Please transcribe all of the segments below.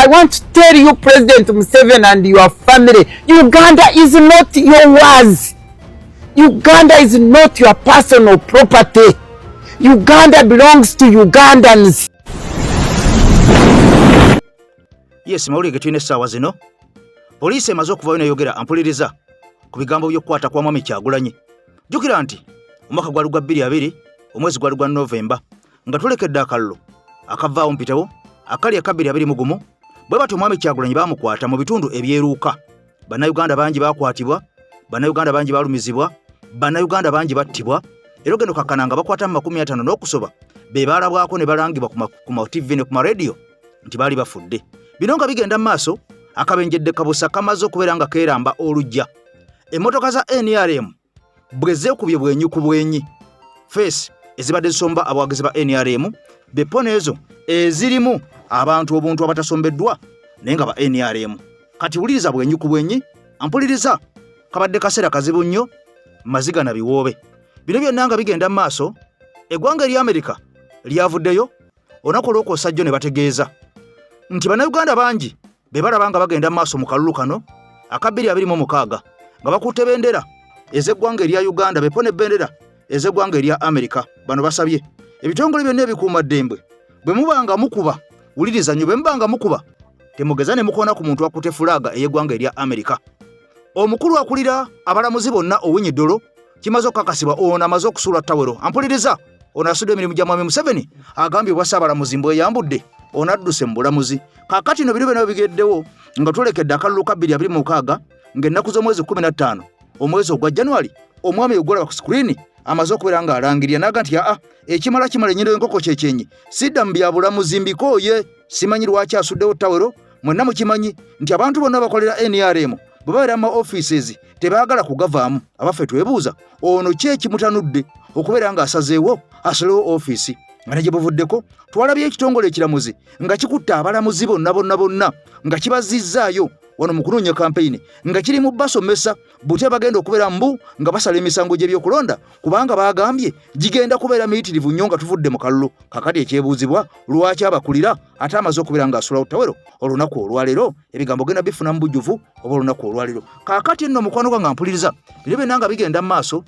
I want to tell you, President Museveni and your family, Uganda is not yours. Uganda is not your personal property. Uganda belongs to Ugandans. Yes, mawulire getulina essaawa zino. Poliisi emaze okuvaayo n'eyogera ampuliriza ku bigambo by'okukwata kwa Mwami Kyagulanyi. Jjukira nti omwaka gwali gwa 2020 omwezi gwali gwa Novemba nga tulekedde akalulu akavaawo mpitewo akali aka 2021 bwe batyo Mwami Kyagulanyi baamukwata mu bitundu ebyeruuka. Bannayuganda bangi baakwatibwa, bannayuganda bangi baalumizibwa, bannayuganda bangi battibwa, era ogenda okakkana nga bakwata mu 50 n'okusoba be baalabwako ne balangibwa ku ma TV ne ku ma radio nti baali bafudde. Bino nga bigenda mu maaso akabenjedde kabusa kamaze okubeera nga keeramba olujja. Emmotoka za NRM bwe zeekubye bwenyi ku bwenyi face ezibadde zisomba abawagizi ba NRM beppo n'ezo ezirimu abantu obuntu abatasombeddwa naye nga ba NRM. Kati wuliriza bwenyi ku bwenyi, ampuliriza kabadde kaseera kazibu nnyo, maziga na biwoobe. Bino byonna nga bigenda mu maaso, eggwanga erya Amerika lyavuddeyo olunaku olw'okwosajjo ne bategeeza nti bannayuganda bangi be balaba nga bagenda mu maaso mu kalulu kano aka 2026 nga bakutte bendera ez'eggwanga erya Uganda beppo n'ebbendera ez'eggwanga erya Amerika. Bano basabye ebitongole byonna ebikuumaddembe bwe mubanga mukuba, wuliriza nnyo, bwe mubanga mukuba temugeza ne mukoona ku muntu akutte fulaaga ey'eggwanga erya Amerika. Omukulu akulira abalamuzi bonna Owiny Dollo kimaze okukakasibwa ono amaze okusuula ttawero. Ampuliriza ono asudde emirimu gya Mwami Museveni agambye obwa Ssaabalamuzi mbweyambudde ono adduse mu bulamuzi. Kaakati no bino byonna bigeddewo nga tulekedde akalulu ka 2026 ng'ennaku z'omwezi 15 omwezi ogwa January omwami ogwolaba ku screen amaze okubeera nga alangirira n'aga nti ekimala kimala ennyindo y'enkoko kyekyenyi sidda mu bya bulamuzi mbikooye. Simanyi lwaki asuddewo ttawero, mwenna mukimanyi nti abantu bonna bakolera NRM bwe babeera mu offices tebaagala kugavaamu. Abaffe twebuuza ono ki ekimutanudde okubeera nga asazeewo asalewo office nga ne gye buvuddeko twalabye ekitongole ekiramuzi nga kikutte abalamuzi bonna nga kibazizzaayo wano mu kunoonya campaign nga kiri mu basomesa bute bagenda okubeera mbu nga basala emisango gy'ebyokulonda kubanga baagambye gigenda kubeera miyitirivu nnyo nga tuvudde mu kalulu. Kakati ekyebuuzibwa lwaki abakulira ate amaze okubeera nga asulawo ttawero olunaku olwaleero, ebigambo genda bifuna mu bujjuvu oba olunaku olwaleero. Kaakati nno mukwano gwange ampuliriza bino byonna nga bigenda mu maaso.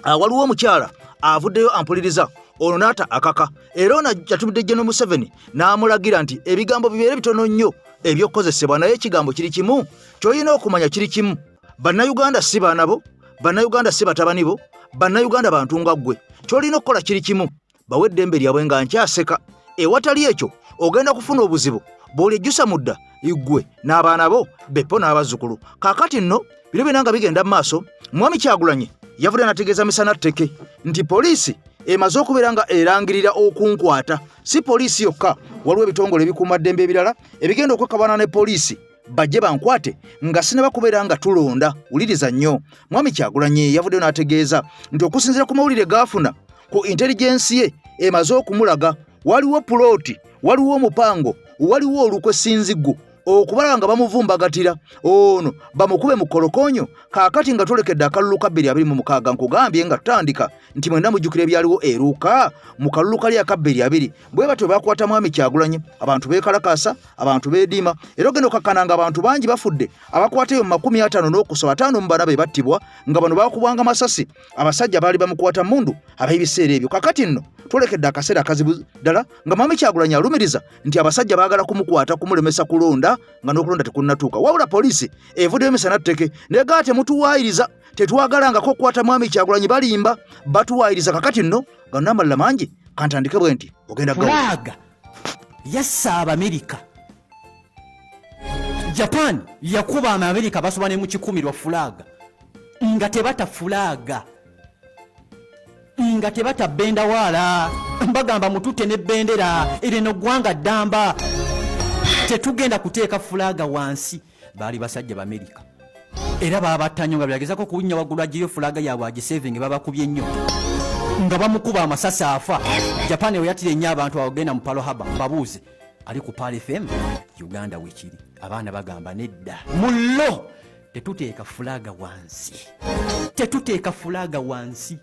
Waliwo omukyala avuddeyo ampuliriza ono n'ata akaka era ono yatumidde General Museveni n'amulagira nti ebigambo bibeere bitono nnyo ebyokozesebwa, naye ekigambo kiri kimu, ky'olina okumanya kiri kimu. Bannayuganda si baana bo, bannayuganda si batabani bo, bannayuganda bantu nga ggwe. Ky'olina okukola kiri kimu, bawe eddembe lyabwe nga nkyaseka. Ewatali ekyo ogenda kufuna obuzibu bw'olyejjusa mudda ggwe n'abaana bo beppo n'abazzukulu. Kaakati nno bino byonna nga bigenda mu maaso, Mwami Kyagulanyi yavudde n'ategeeza misana tteke nti poliisi emaze okubeera nga erangirira okunkwata. Si poliisi yokka, waliwo ebitongole ebikuumaddembe ebirala ebigenda okwekabana ne poliisi bajje bankwate nga sinaba kubeera nga tulonda. Wuliriza nnyo, Mwami Kyagulanyi yavuddeyo n'ategeeza nti okusinziira ku mawulire gaafuna ku intelligence ye emaze okumulaga waliwo puloti, waliwo omupango, waliwo olukwe Sinziggu okubala nga bamuvumbagatira ono bamukube mu kolokonyo. Kaakati nga tulekedde akalulu ka 2026 nkugambye nga tutandika nti mwenda mujjukira ebyaliwo eruuka mu kalulu kali aka 2020 bwe batyo bakwata Mwami Kyagulanyi, abantu beekalakaasa, abantu beediima, era ogenda okakkana nga abantu bangi bafudde. Abakwata eyo mu 50 n'okusoba 5 mu bana be battibwa nga bano baakubwanga masasi, abasajja baali bamukwata mundu ab'ebiseera ebyo. Kaakati nno tulekedde akaseera akazibu ddala nga Mwami Kyagulanyi alumiriza nti abasajja baagala kumukwata kumulemesa kulonda nga n'okulonda tekunnatuuka. Wabula poliisi evuddeyo misana tteke negaa temutuwaayiriza, tetwagalangako okukwata Mwami Kyagulanyi, balimba batuwaayiriza. Kakati nno nga n'amalala mangi kantandike bwe nti ogenda fulaga yassa Abamerika. Japan yakuba Abamerika basoba ne mu 10 lwa fulaga nga tebata fulaga nga tebata benda wala mbagamba mutute ne bendera erino gwanga ddamba tetugenda kuteeka fulaga wansi. Baali basajja b'Amerika era babattannyo nga byagezako kuwunya waggulu agiyo fulaga yaabwe agisaving babakubye nnyo nga bamukuba amasasi afa. Japan we yatire nnyo abantu abagenda mu Pearl Harbor babuuze ali ku Pearl FM Uganda wekiri. Abaana bagamba nedda mullo tetuteeka fulaga wansi, tetuteeka fulaga wansi.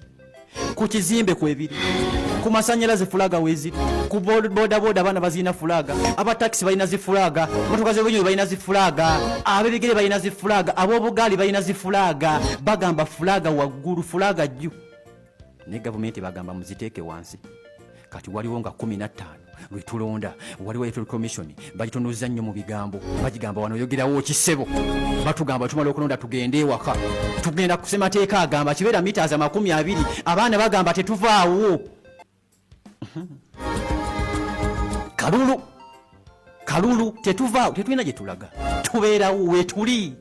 ku kizimbe kwebiri, ku masanyalaze fulaga weziri, ku bodaboda abaana bazirina fulaga, abatakisi balina zifulaga, motoka z'obwenyonyi balina zifulaga, ab'ebigere balina zifulaga, ab'obugaali balina zifulaga. Bagamba fulaga waggulu, fulaga jju. Ne gavumenti bagamba muziteeke wansi. Kati waliwo nga 15 lwe tulonda, waliwo electoral commission bagitunuza nnyo mu bigambo, bagigamba wano oyogerawo kisebo, batugamba tumala okulonda tugende ewaka, tugenda ku ssemateeka agamba kibeera mita za 20, abaana bagamba tetuvaawo. Kalulu tetuvaawo, tetulina gye tulaga, tubeerawo we tuli.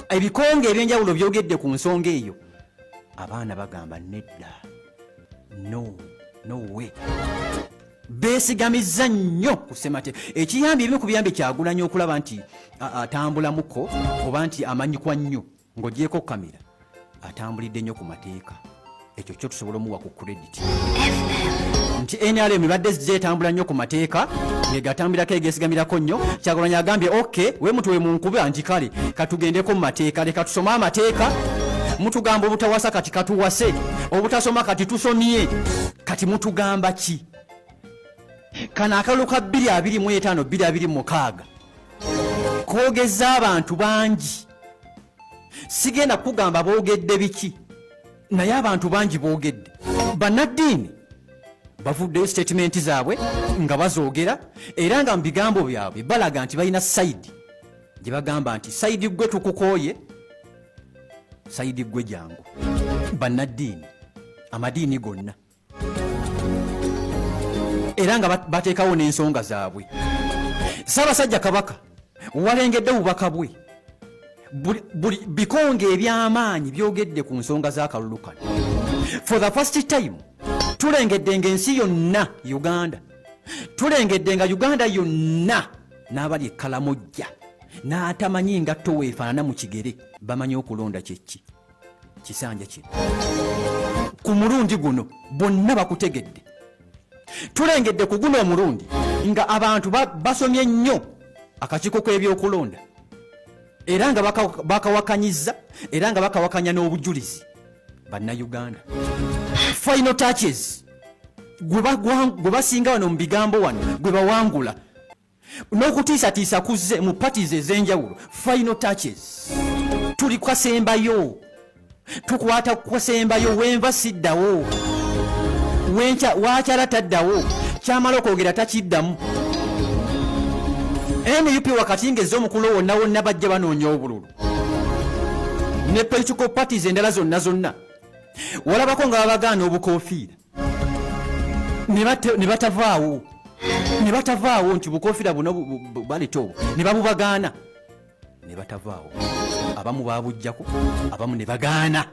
Ebikonge ebyenjawulo byogedde ku nsonga eyo, abaana bagamba nedda, no way. Beesigamiza nnyo ku ssemateeka. Ekiyambi ebimu ku biyambi Kyagulanyi okulaba nti atambulamuko oba nti amanyikwa nnyo ng'ogyeko kamera, atambulidde nnyo ku mateeka. Ekyo kyo tusobola omuwa ku credit nti NRM ibadde zeetambula nnyo ku mateeka, yegatambulako egeesigamirako nnyo. Kyagulanyi agambye okay, we mutuwe mu nkuba nti kale katugendeko mu mateeka, leka tusome amateeka. Mutugamba obutawasa kati katuwase, obutasoma kati tusomye. Kati mutugamba ki? Kana akalulu ka 2025 2026 koogeza abantu bangi. Sigenda kugamba boogedde biki, naye abantu bangi boogedde. Bannaddiini bavuddeyo statement zaabwe nga bazoogera, era nga mu bigambo byabwe balaga nti balina sayidi gye bagamba nti sayidi gwe tukukooye, sayidi gwe jangu. Bannaddiini, amadiini gonna, era nga bateekawo n'ensonga zaabwe. Ssaabasajja Kabaka walengedde obubaka bwe, buli bikonge eby'amaanyi byogedde ku nsonga z'akalulu kano. For the first time tulengedde ng'ensi yonna Uganda, tulengedde nga Uganda yonna n'abali ekkalamojja n'atamanyi ngatto weefaanana mu kigere bamanyi okulonda kyeki kisanja kino. Ku mulundi guno bonna bakutegedde. Tulengedde ku guno omulundi nga abantu basomye nnyo akakiiko k'ebyokulonda, era nga bakawakanyiza, era nga bakawakanya n'obujulizi. Bannayuganda, final touches gwe basinga wano mu bigambo wano gwe bawangula n'okutiisatiisa kuzze mu parties ez'enjawulo. Final touches tuli kwasembayo, tukwata kwasembayo, wenva siddawo, wenca wakyala taddawo, kyamala okwogera takiddamu. NUP wakati ng'ezza omukulu wonna bajja banoonya obululu, ne political parties endala zonna walabako nga babagaana obukoofiira ne batavaawo nti bukoofiira buno baleta obwo, ne babubagaana ne batavaawo. Abamu babujjako, abamu ne bagaana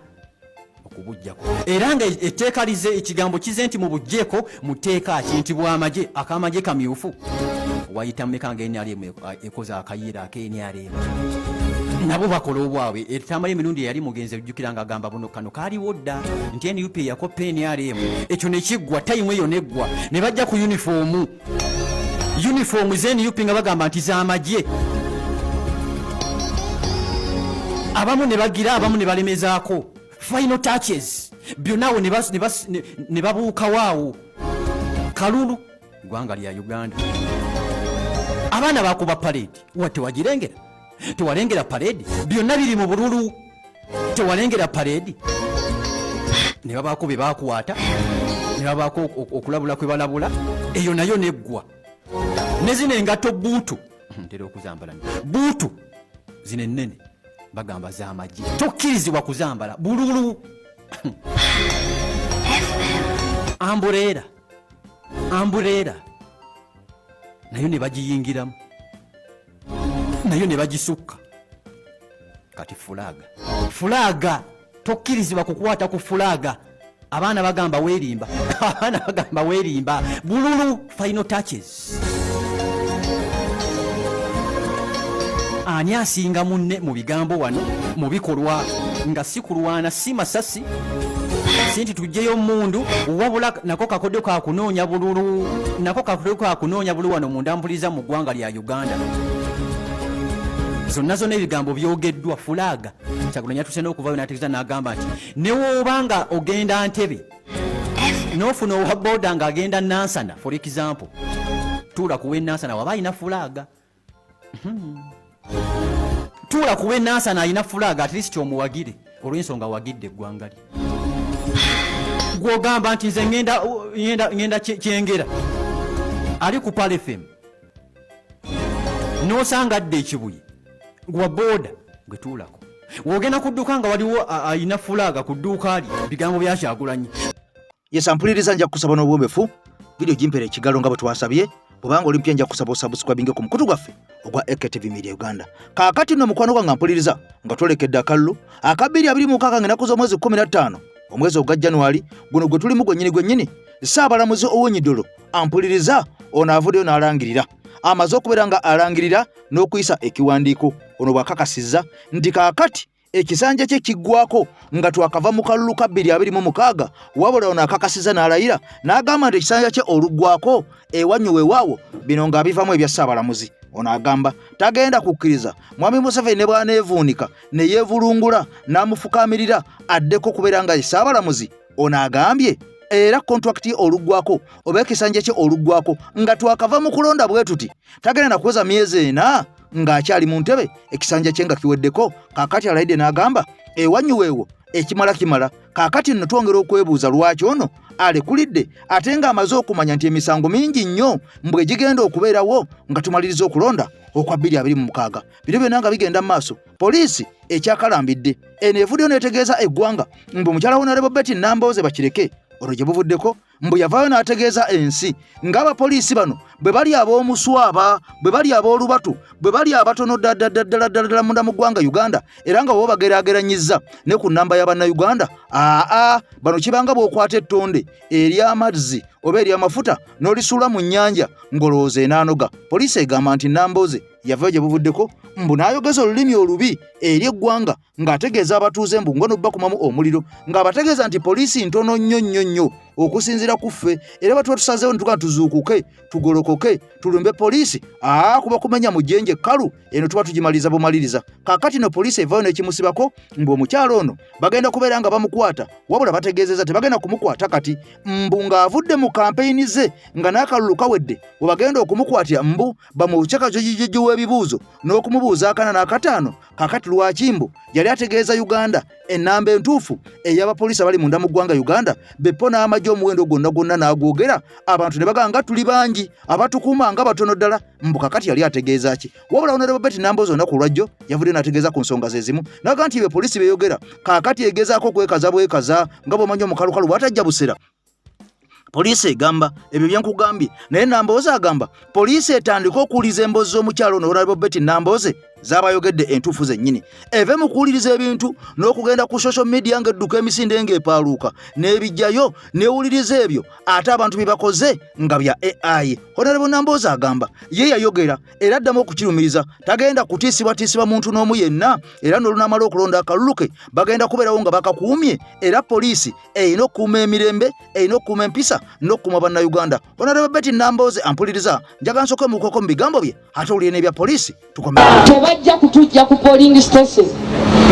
okubujjako, era nga etteeka lize ekigambo kize nti mubujjeeko mu tteeka ki nti bw'amagye akamagye kamyufu. Wayita mmeka nga NRM ekoze akayiira ak'NRM, nabo bakola obwabwe. Etambala emirundi yali mugenzi ejjukira nga agamba buno kano kaaliwo dda nti NUP yakoppa NRM, ekyo ne kiggwa, tayimu eyo neggwa, ne bajja ku uniform z'NUP nga bagamba nti z'amagye. Abamu ne bagira, abamu ne balemezaako. Final touches byonaawo ne babuukawaawo. Kalulu ggwanga lya Uganda, abaana bakuba parade, tewagirengera, tewalengera parade, byonna biri mu bululu, tewalengera parade. Ne babaako be bakwata, ne babaako okulabula kwe balabula, eyo nayo neggwa. Ne zino engatto buutu, ntera okuzambala buutu zino ennene bagamba z'amagye, tokkirizibwa kuzambala bululu. Ambuleera nayo ne bagiyingiramu, nayo ne bagisukka. Kati fulaga tokkirizibwa kukwata ku fulaga. Abaana bagamba weerimba, bululu. Final touches. Ani asinga munne mu bigambo wano mu bikolwa nga si kulwana, si masasi, si nti tujjeyo mundu, wabula nako kakodyo ka kunoonya bululu, wano mu ndambuliza mu ggwanga lya Uganda. zonna ebigambo byogeddwa fulaga Kyagulanyi yatuse n'okuvaayo n'ategeeza n'agamba nti newoobanga ogenda Ntebe n'ofuna owa boda ng'agenda Nansana for example tuula kuwe Nansana waba alina fulaga tuula kuwe Nansana alina fulaga at least omuwagire olw'ensonga wagidde eggwanga lye gw'ogamba nti nze ngenda Kyengera ali ku Pal FM n'osanga adde ekibuye gwa boda gwe tuulako wogenda ku dduuka nga waliwo alina fulaga ku dduuka lye bigambo bya Kyagulanyi yesampuliriza nja kusaba n'obwombefu video gimpera ekigalo nga bwe twasabye bw'obanga oli mpya nja kusaba osubscribinge ku mukutu gwaffe ogwa AKTV Media Uganda kaakati nno mukwano gwange mpuliriza nga twolekedde akalulu aka 2026 ng'ennaku z'omwezi 15 omwezi ogwa January guno gwe tulimu gwennyini Ssaabalamuzi Owonyidolo ampuliriza ono avuddeyo n'alangirira amaze okubeera nga alangirira n'okuyisa ekiwandiiko ono bw'akakasizza nti kaakati ekisanja kye kiggwako nga twakava mu kalulu ka 2026 wabula ono akakasizza n'alayira n'agamba nti ekisanja kye oluggwako ewanyu weewaawo bino ng'abivamu ebya Ssaabalamuzi ono agamba tagenda kukkiriza Mwami Museveni ne bw'aneevuunika ne yeevulungula n'amufukaamirira addeko kubeera nga Ssaabalamuzi ono agambye era kontrakiti oluggwako oba ekisanja kye oluggwako nga twakava mu kulonda bwe tuti tagenda na kuweza myezi 4 ng'akyali mu ntebe ekisanja kye nga kiweddeko kaakati alayidde n'agamba ewanyu weewo ekimala kaakati nno twongera okwebuuza lwaki ono alekulidde ate ng'amaze okumanya nti emisango mingi nnyo mbwe gigenda okubeerawo nga tumaliriza okulonda okwa 2026 bino byonna nga bigenda mu maaso poliisi ekyakalambidde eno evuddeyo n'etegeeza eggwanga mbu mukyala Honorable Betty Nambooze bakireke olwo gye buvuddeko mbu yavaayo n'ategeeza ensi ng'abapoliisi bano bwe bali ab'omuswaba bwe bali ab'olubatu bwe bali abatono ddala munda mu ggwanga Uganda era nga bo bageraageranyizza ne ku nnamba y'Abannayuganda bano kibanga bw'okwata ettonde ery'amazzi oba ery'amafuta n'olisuula mu nnyanja ng'olowooza enaanoga poliisi egamba nti Nambooze yavaayo gye buvuddeko mbu n'ayogeza olulimi olubi eri eggwanga ng'ategeeza abatuuze mbu ngono bakumamu omuliro ng'abategeeza nti poliisi ntono nnyo okusinziira ku ffe era batuba tusazeewo ne tugaa tuzuukuke tugolokoke tulumbe poliisi kuba kumenya mu jjenje kkalu eno tuba tugimaliza bumaliriza kaakati no poliisi evaayo n'ekimusibako mbu omukyalo ono bagenda kubeera nga bamukwata wabula bategeezeza tebagenda kumukwata kati mbu ng'avudde mu kampeyini ze nga n'akalulu kawedde we bagenda okumukwatira mbu bamukyekajojijjo w'ebibuuzo n'okumubuuza akana n'akataano kaakati lwaki mbu yali ategeeza Uganda ennamba entuufu ey'abapoliisi abali munda mu ggwanga Uganda beppo n'amagye omuwendo gwonna n'agwogera abantu ne bagamba nga tuli bangi abatukuuma nga batono ddala mbu kakati yali ategeeza ki wabula Honorable Betty Nambooze olunaku lwajjo yavudde n'ategeeza ku nsonga ze zimu n'agamba nti be poliisi beeyogera kaakati egezaako kwekaza bwekaza nga bw'omanyi omukalukalu bw'atajja busera poliisi egamba ebyo byenkugambye naye Nambooze agamba poliisi etandika okuwuliriza emboozi z'omukyalo ono Honorable Betty Nambooze z'abayogedde entuufu zennyini eve mu kuwuliriza ebintu n'okugenda ku social media ng'edduka emisinde ng'epaaluuka n'ebijjayo n'ewuliriza ebyo ate abantu bye bakoze nga bya AI Honorable Nambooze agamba ye yayogera era addamu okukirumiriza tagenda kutiisibwatiisibwa muntu n'omu yenna era n'olunamala okulonda akalulu ke bagenda kubeerawo nga bakakuumye era poliisi erina okukuuma emirembe erina okukuuma empisa n'okukuuma Bannayuganda Honorable Betty Nambooze ampuliriza njaga nsooke mukoko mu bigambo bye ate owulire n'ebya poliisi tukomere bajja kutujja ku polling station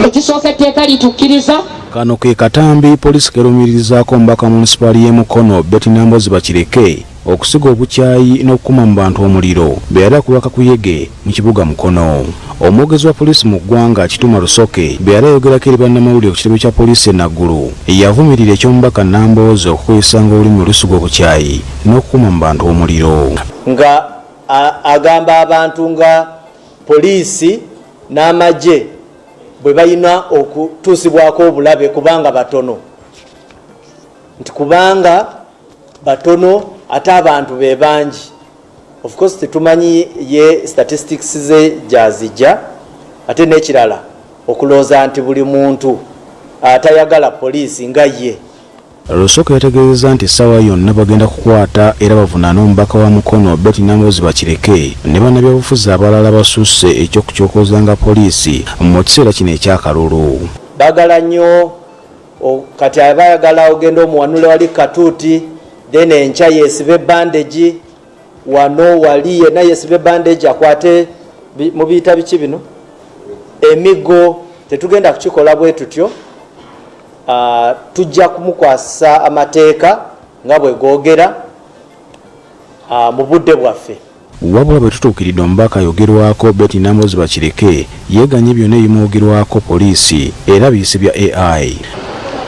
ekisooka etteeka litukkiriza kano ke katambi poliisi kerumirizaako omubaka munisipaali y'e Mukono Betty Nambooze bakireke okusiga obukyayi n'okukuma mu bantu omuliro be yali akubaka kuyege mu kibuga Mukono omwogezi wa poliisi mu ggwanga Kituma Lusoke be yali ayogerako eri bannamawulire ku kitebe kya poliisi enaggulu yavumirira eky'omubaka Nambooze okukozesanga olulimi olusiga obukyayi n'okukuma mu bantu omuliro nga agamba abantu nga poliisi n'amagye bwe balina okutuusibwako obulabe kubanga batono nti kubanga batono ate abantu be bangi of course tetumanyi ye statistics ze gyazijja ate n'ekirala okulooza nti buli muntu atayagala poliisi nga ye Lusoke yategeeza nti essaawa yonna bagenda kukwata era bavunaane omubaka wa Mukono Betty Nambooze bakireke ne bannabyabufuzi abalala basusse eky'okucokozanga poliisi mu kiseera kino ekyakalulu baagala nnyo kati abayagala ogenda omuwanule wali katuuti then enkya yeesibe bandage wano wali yenna yeesibe bandage akwate mu biyita biki bino emigo tetugenda kukikola bwe tutyo. Tujja kumukwasa amateeka nga bwe googera mu budde bwaffe. Wabula bwe tutuukiridde omubaka ayogerwako Betty Nambozi Bakireke yeeganye byonna ebimwogerwako poliisi era biyisi bya AI.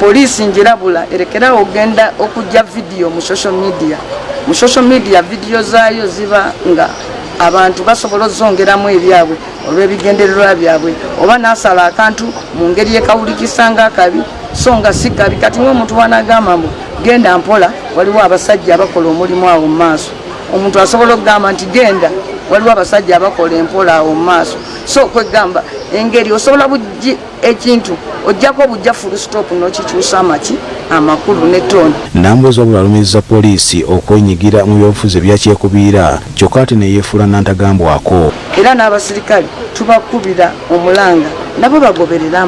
Poliisi njirabula erekerawo ogenda okujja vidiyo mu social media. Mu social media vidiyo zaayo ziba nga abantu basobola ozzongeramu ebyabwe olw'ebigendererwa byabwe oba n'asala akantu mu ngeri ekawulikisa nga akabi so nga si kabi. Kati ng'omuntu bw'anagamba mbu genda mpola, waliwo abasajja abakola omulimu awo mu maaso. Omuntu asobola okugamba nti genda, waliwo abasajja abakola empola awo mu maaso. So kwegamba engeri osobola bujji ekintu ojjako bujja full stop n'okikyusa amakulu ne toni. Nambozi wabula alumiriza poliisi okwenyigira mu byobufuzi ebyakyekubiira kyokka ate ne yeefuula nantagambwako. Era n'abasirikale tubakubira omulanga nabo bagoberera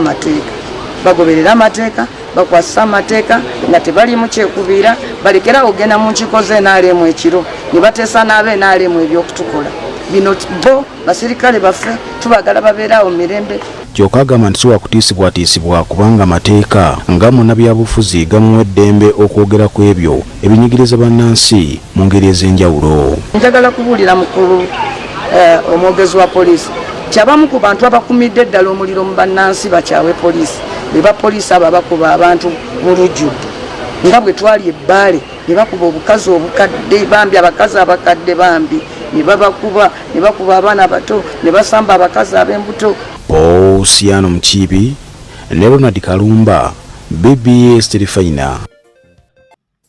amateeka bakwasa amateeka nga tebali mu kyekubiira, balekera ogenda mu nkiko z'NRM ekiro ne bateesa n'ab'NRM ebyokutukola. Bino bo basirikale baffe tubagala babeerawo mirembe. Kyokka agamba nti siwakutiisibwatiisibwa kubanga amateeka nga munnabyabufuzi gamuwa eddembe okwogera ku ebyo ebinyigiriza bannansi mu ngeri ez'enjawulo. Njagala kubuulira mukulu omwogezi wa poliisi kyabamu ku bantu abakumidde eddala omuliro mu bannansi bakyawe poliisi. Be bapoliisi abo abakuba abantu mu lujjudde nga bwe twali ebbaale ne bakuba obukazi obukadde bambi, abakazi abakadde bambi ne bakuba abaana bato ne basamba abakazi ab'embuto. Osiano Mukiibi ne Ronald Kalumba, BBS Terefayina.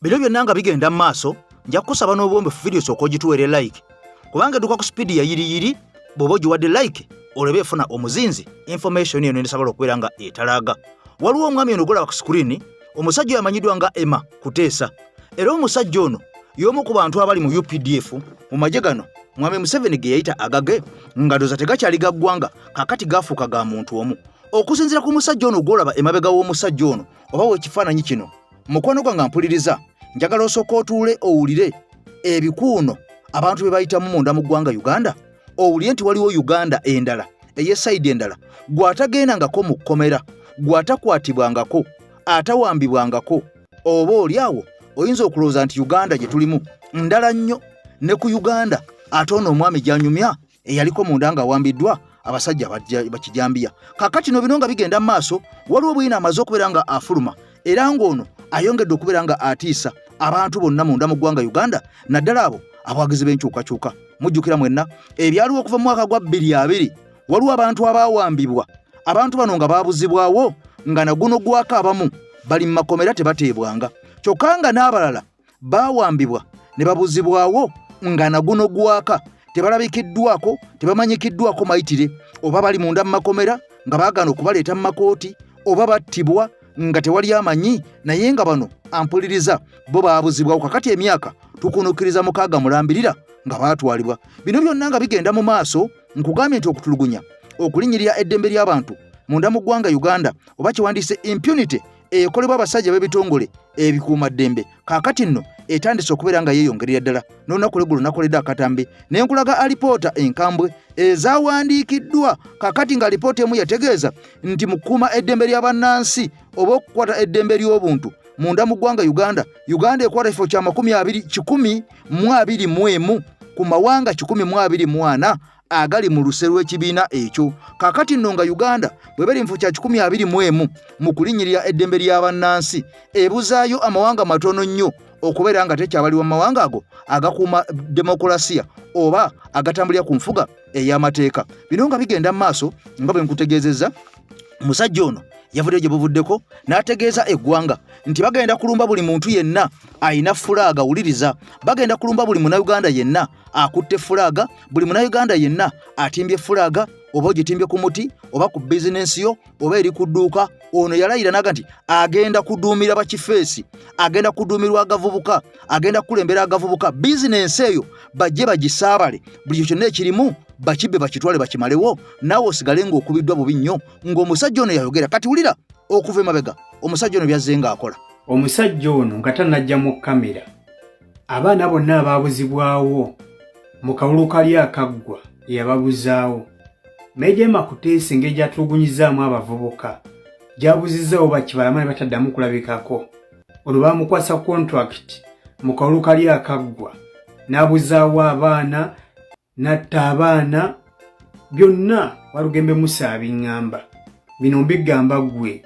Bino byonna nga bigenda mu maaso nja kukusaba n'obuwombefu video sooka ogituweere like kubanga edduka ku speedi ya yiriyiri bw'oba ogiwadde like olebe efuna omuzinzi information eno nesobola okubeera nga etalaaga. Waliwo omwami ono ogolaba ku screen, omusajja yamanyiddwa nga Emma Kuteesa era omusajja ono y'omu ku bantu abali mu UPDF mu magye gano Mwami Museveni ge yayita agage nga doza tegakyali ga ggwanga kakati gafuuka ga muntu omu. Okusinziira ku musajja ono gw'olaba emabega w'omusajja ono oba w'ekifaananyi kino, mukwano gwange mpuliriza, njagala osooka otuule owulire ebikuuno abantu be bayitamu munda mu ggwanga Uganda. Owulire nti waliwo Uganda endala ey'essayidi endala gw'atagendangako mu kkomera, gw'atakwatibwangako, atawambibwangako. Oba oli awo oyinza okulowooza nti Uganda gye tulimu ndala nnyo ne ku Uganda ate ono omwami gy'anyumya eyaliko munda ng'awambiddwa abasajja bakijambiya. Kakati no bino nga bigenda mu maaso, waliwo bwina amaze okubeera nga afuluma era ng'ono ayongedde okubeera nga atiisa abantu bonna munda mu ggwanga Uganda, naddala abo abawagizi b'enkyukakyuka. Mujjukira mwenna ebyaliwo okuva mu mwaka gwa 2020 waliwo abantu abaawambibwa, abantu bano nga baabuzibwawo nga naguno gwaka abamu bali mu makomera tebateebwanga, kyokka nga n'abalala baawambibwa ne babuzibwawo nga naguno gwaka tebalabikiddwako, tebamanyikiddwako mayitire, oba bali munda mu makomera nga baagana okubaleeta mu makooti, oba battibwa nga tewali amanyi, naye nga bano ampuliriza bo baabuzibwawo. Kakati emyaka tukunuukiriza 6 mulambirira nga baatwalibwa. Bino byonna nga bigenda mu maaso, nkugambye nti okutulugunya, okulinyirira eddembe ly'abantu munda mu ggwanga Uganda oba kiwandiise impunity ekolebwa abasajja b'ebitongole ebikuuma ddembe, kaakati nno etandise okubeera nga yeeyongerera ddala. N'olunaku lw'eggulo nakoledde akatambi ne nkulaga alipoota enkambwe ezaawandiikiddwa, kaakati nga alipoota emu yategeeza nti mu kukuuma eddembe ly'abannansi oba okukwata eddembe ly'obuntu munda mu ggwanga Uganda, Uganda ekwata ekifo kya 121 ku mawanga 124 agali mu luse lw'ekibiina ekyo. Kaakati nno nga Uganda bwe bali mu kifo kya 121 mu kulinyirira eddembe ly'abannansi, ebuzaayo amawanga matono nnyo okubeera nga tekyabaliwa mu mawanga ago agakuuma demokolasiya oba agatambulira ku nfuga ey'amateeka. Bino nga bigenda mu maaso nga bwe nkutegeezezza, omusajja ono yavudde gye buvuddeko n'ategeeza eggwanga nti bagenda kulumba buli muntu yenna ayina fulaaga. Wuliriza, bagenda kulumba buli munnayuganda yenna akutte fulaaga, buli munnayuganda yenna atimbye fulaaga, oba ogitimbye ku muti oba ku bizinensi yo oba eri ku dduuka. Ono yalayira naga nti agenda kuduumira bakifeesi, agenda kuduumirwa agavubuka, agenda kulembera agavubuka, bizinensi eyo bajje bagisaabale, buli kyonna ekirimu bakibbe bakitwale bakimalewo, naawe osigale ng'okubiddwa bubi nnyo. Ng'omusajja ono yayogera. Kati wulira okuva emabega omusajja ono byazze ng'akola. Omusajja ono nga tannajja mu kamera, abaana bonna abaabuzibwawo mu kawulu kali akaggwa yababuzaawo Meja Makuteesa engeri gy'atulugunyizaamu abavubuka gy'abuzizaawo bakibalama ne bataddamu kulabikako. Olwo baamukwasa contract mu kalulu kali akaggwa n'abuzaawo abaana n'atta abaana byonna Walugembe Musaabingamba. Bino mbigamba ggwe.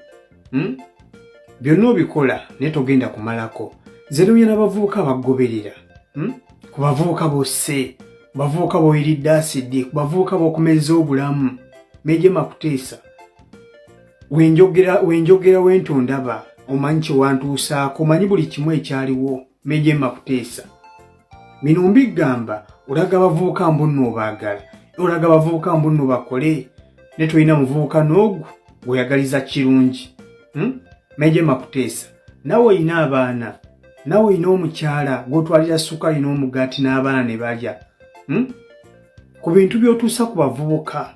Byonna obikola naye togenda kumalako. Nze noonya n'abavubuka bagoberera. Ku bavubuka bosse, ku bavubuka boyiridde asidi, ku bavubuka b'okumeza obulamu. Meja Makuteesa wenjogera wentondaba omanyi kyewantuusaako omanyi buli kimu ekyaliwo. Meja Makuteesa bino mbigamba olaga abavubuka mbunno obaagala, olaga abavubuka mbunno bakole ne tolina muvubuka n'ogwo gweyagaliza kirungi. Meja Makuteesa nawe olina abaana, nawe olina omukyala gw'otwalira ssukaali n'omugaati n'abaana ne balya. Ku bintu by'otuusa ku bavubuka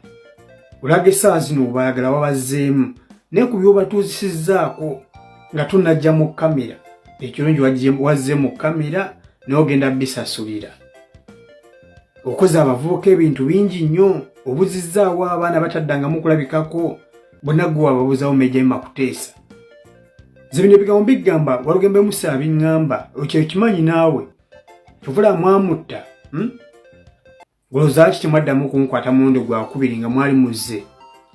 olaga essaawa zino obaagala wabazzeemu, naye ku by'obatuusizzaako nga tonnajja mu kamera ekirungi wazze mu kamera n'ogenda bisasulira. Okoze abavubuka ebintu bingi nnyo, obuzizzaawo abaana bataddangamu kulabikako, bonna gwe wababuzawo Meja Makuteesa. Nze bino ebigambo mbigamba Walugembe Musaabingamba ekyo kimanyi naawe tuvula mwamutta. Golooza lwaki temwaddamu kunkwata mulundi gwakubiri nga mwali muzze?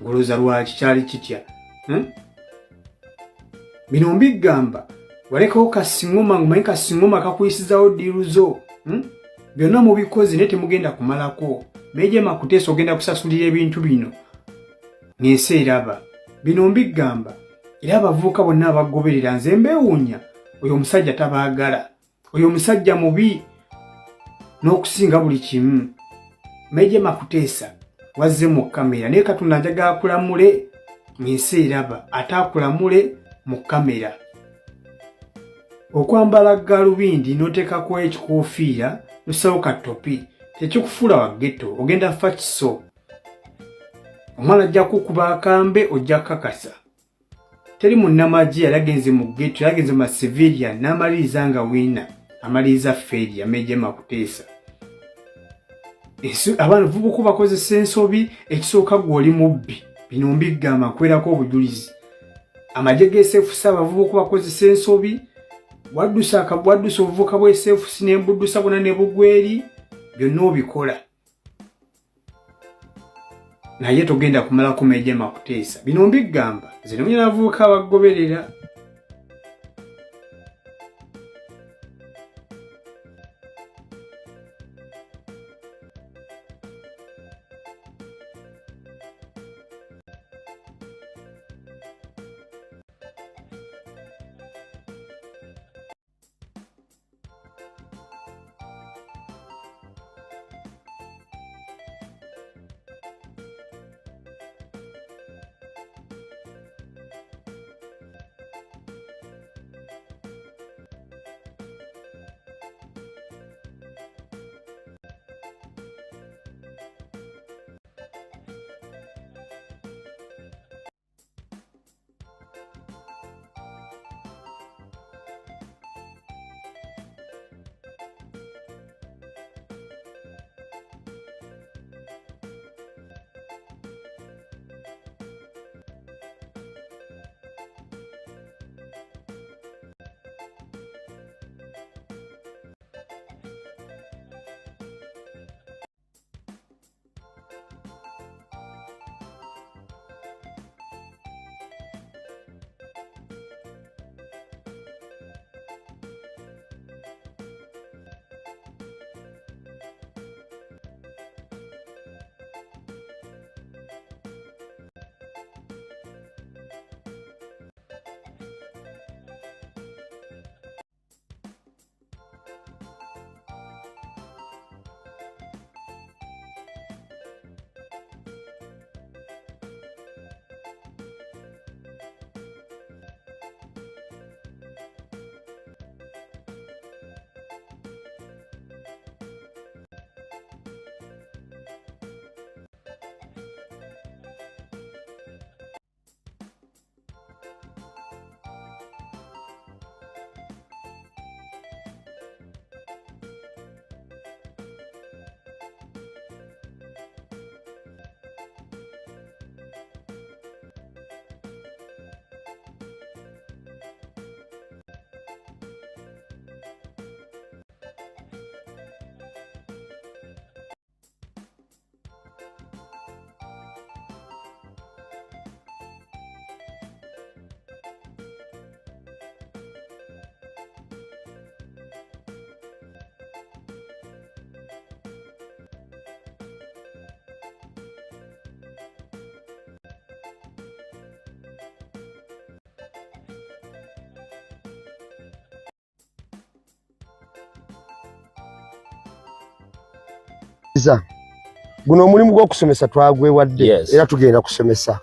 Golooza lwaki kyali kitya? Bino mbigamba walekawo Kasingoma, ngomanyi Kasingoma kakuyisizaawo ddiiru zo. Byonna mubikozi naye temugenda kumalako. Meja Makuteesa ogenda kusasulira ebintu bino ng'ensi eraba. Bino mbigamba era abavubuka bonna abagoberera nze mbeewuunya. Oyo omusajja tabaagala, oyo omusajja mubi n'okusinga buli kimu. Meja Makuteesa wazze mu kamera naye Katonda njagala akulamule ng'ensi eraba, ate akulamule mu kamera. Okwambala galubindi n'oteekako ekikoofiira n'ossawo katopi tekikufuula wa ghetto, ogenda fa kiso. Omwana ajja kukuba akambe ojja kakasa. Teri munnamagye yalagenze mu ghetto, yalagenze mu civilian n'amaliriza nga wina, amaliriza failure. Meja Makuteesa abaana vubuka bakozesa ensobi, ekisooka gw'oli mubbi. Bino mbigamba nkwerako obujulizi. Amagye g'SFC abavubuka bakozesa ensobi, waddusa obuvubuka bw'SFC n'embuddusa bwonna ne bugweri, byonna obikola. Naye togenda kumalako Meja Makuteesa. Bino mbigamba nze noonya n'abavubuka abagoberera. guno omulimu gw'okusomesa twagwewadde era tugenda kusomesa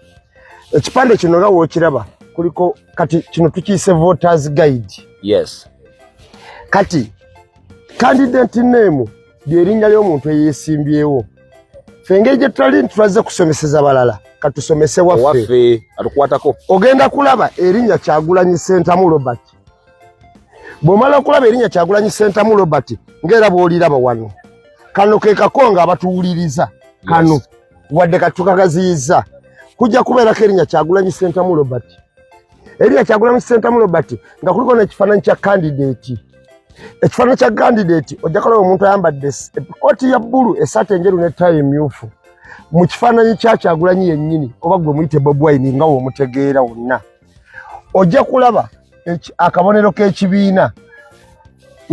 ekipande kino nga wookiraba kuliko kati kino tukiyise voters guide kati candidate name lyerinnya ly'omuntu eyeesimbyewo ffe engeri gye tutali tulaze kusomeseza balala katusomese waffe atukwatako ogenda kulaba erinnya Kyagulanyi Ssentamu Robert bw'omala okulaba erinnya Kyagulanyi Ssentamu Robert ng'era bw'oliraba wano kano ke kakonga abatuwuliriza kano wadde katukagaziyiza kujja kubeerako erinnya Kyagulanyi Ssentamu Robert erinnya Kyagulanyi Ssentamu Robert nga kuliko n'ekifaananyi kya candidate ekifaananyi kya candidate ojja kulaba omuntu ayambadde ekkooti ya bbulu essaati enjeru ne ttaayi emmyufu mu kifaananyi kya Kyagulanyi yennyini oba gwe muyite Bobi Wine nga w'omutegeera wonna ojja kulaba akabonero k'ekibiina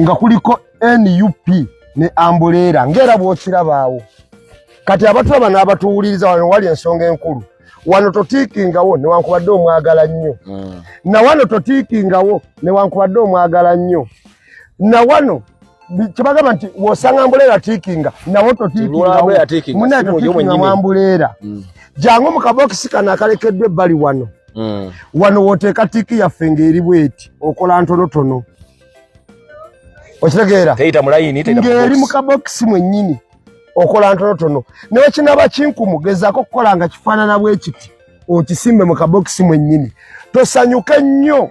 nga kuliko NUP ne Ambuleera ng'era bw'okirabaawo kati abatulaba n'abatuwuliriza wano wali ensonga enkulu wano totiikingawo newankubadde omwagala nnyo na wano totiikingawo newankubadde omwagala nnyo na wano kyebagamba nti w'osanga Ambuleera tiikinga nawo totiikingawo munaye totiikinga mu Ambuleera jangu mu kabokisi kano akalekeddwa ebbali wano wano w'oteeka tiiki yaffe ng'eri bweti okola ntonotono okitegeera ng'eri mu kabokisi mwennyini okola ntonotono naye kinaba kinkumu gezaako kukola nga kifaanana bwe kiti okisimbe mu kabokisi mwennyini tosanyuke nnyo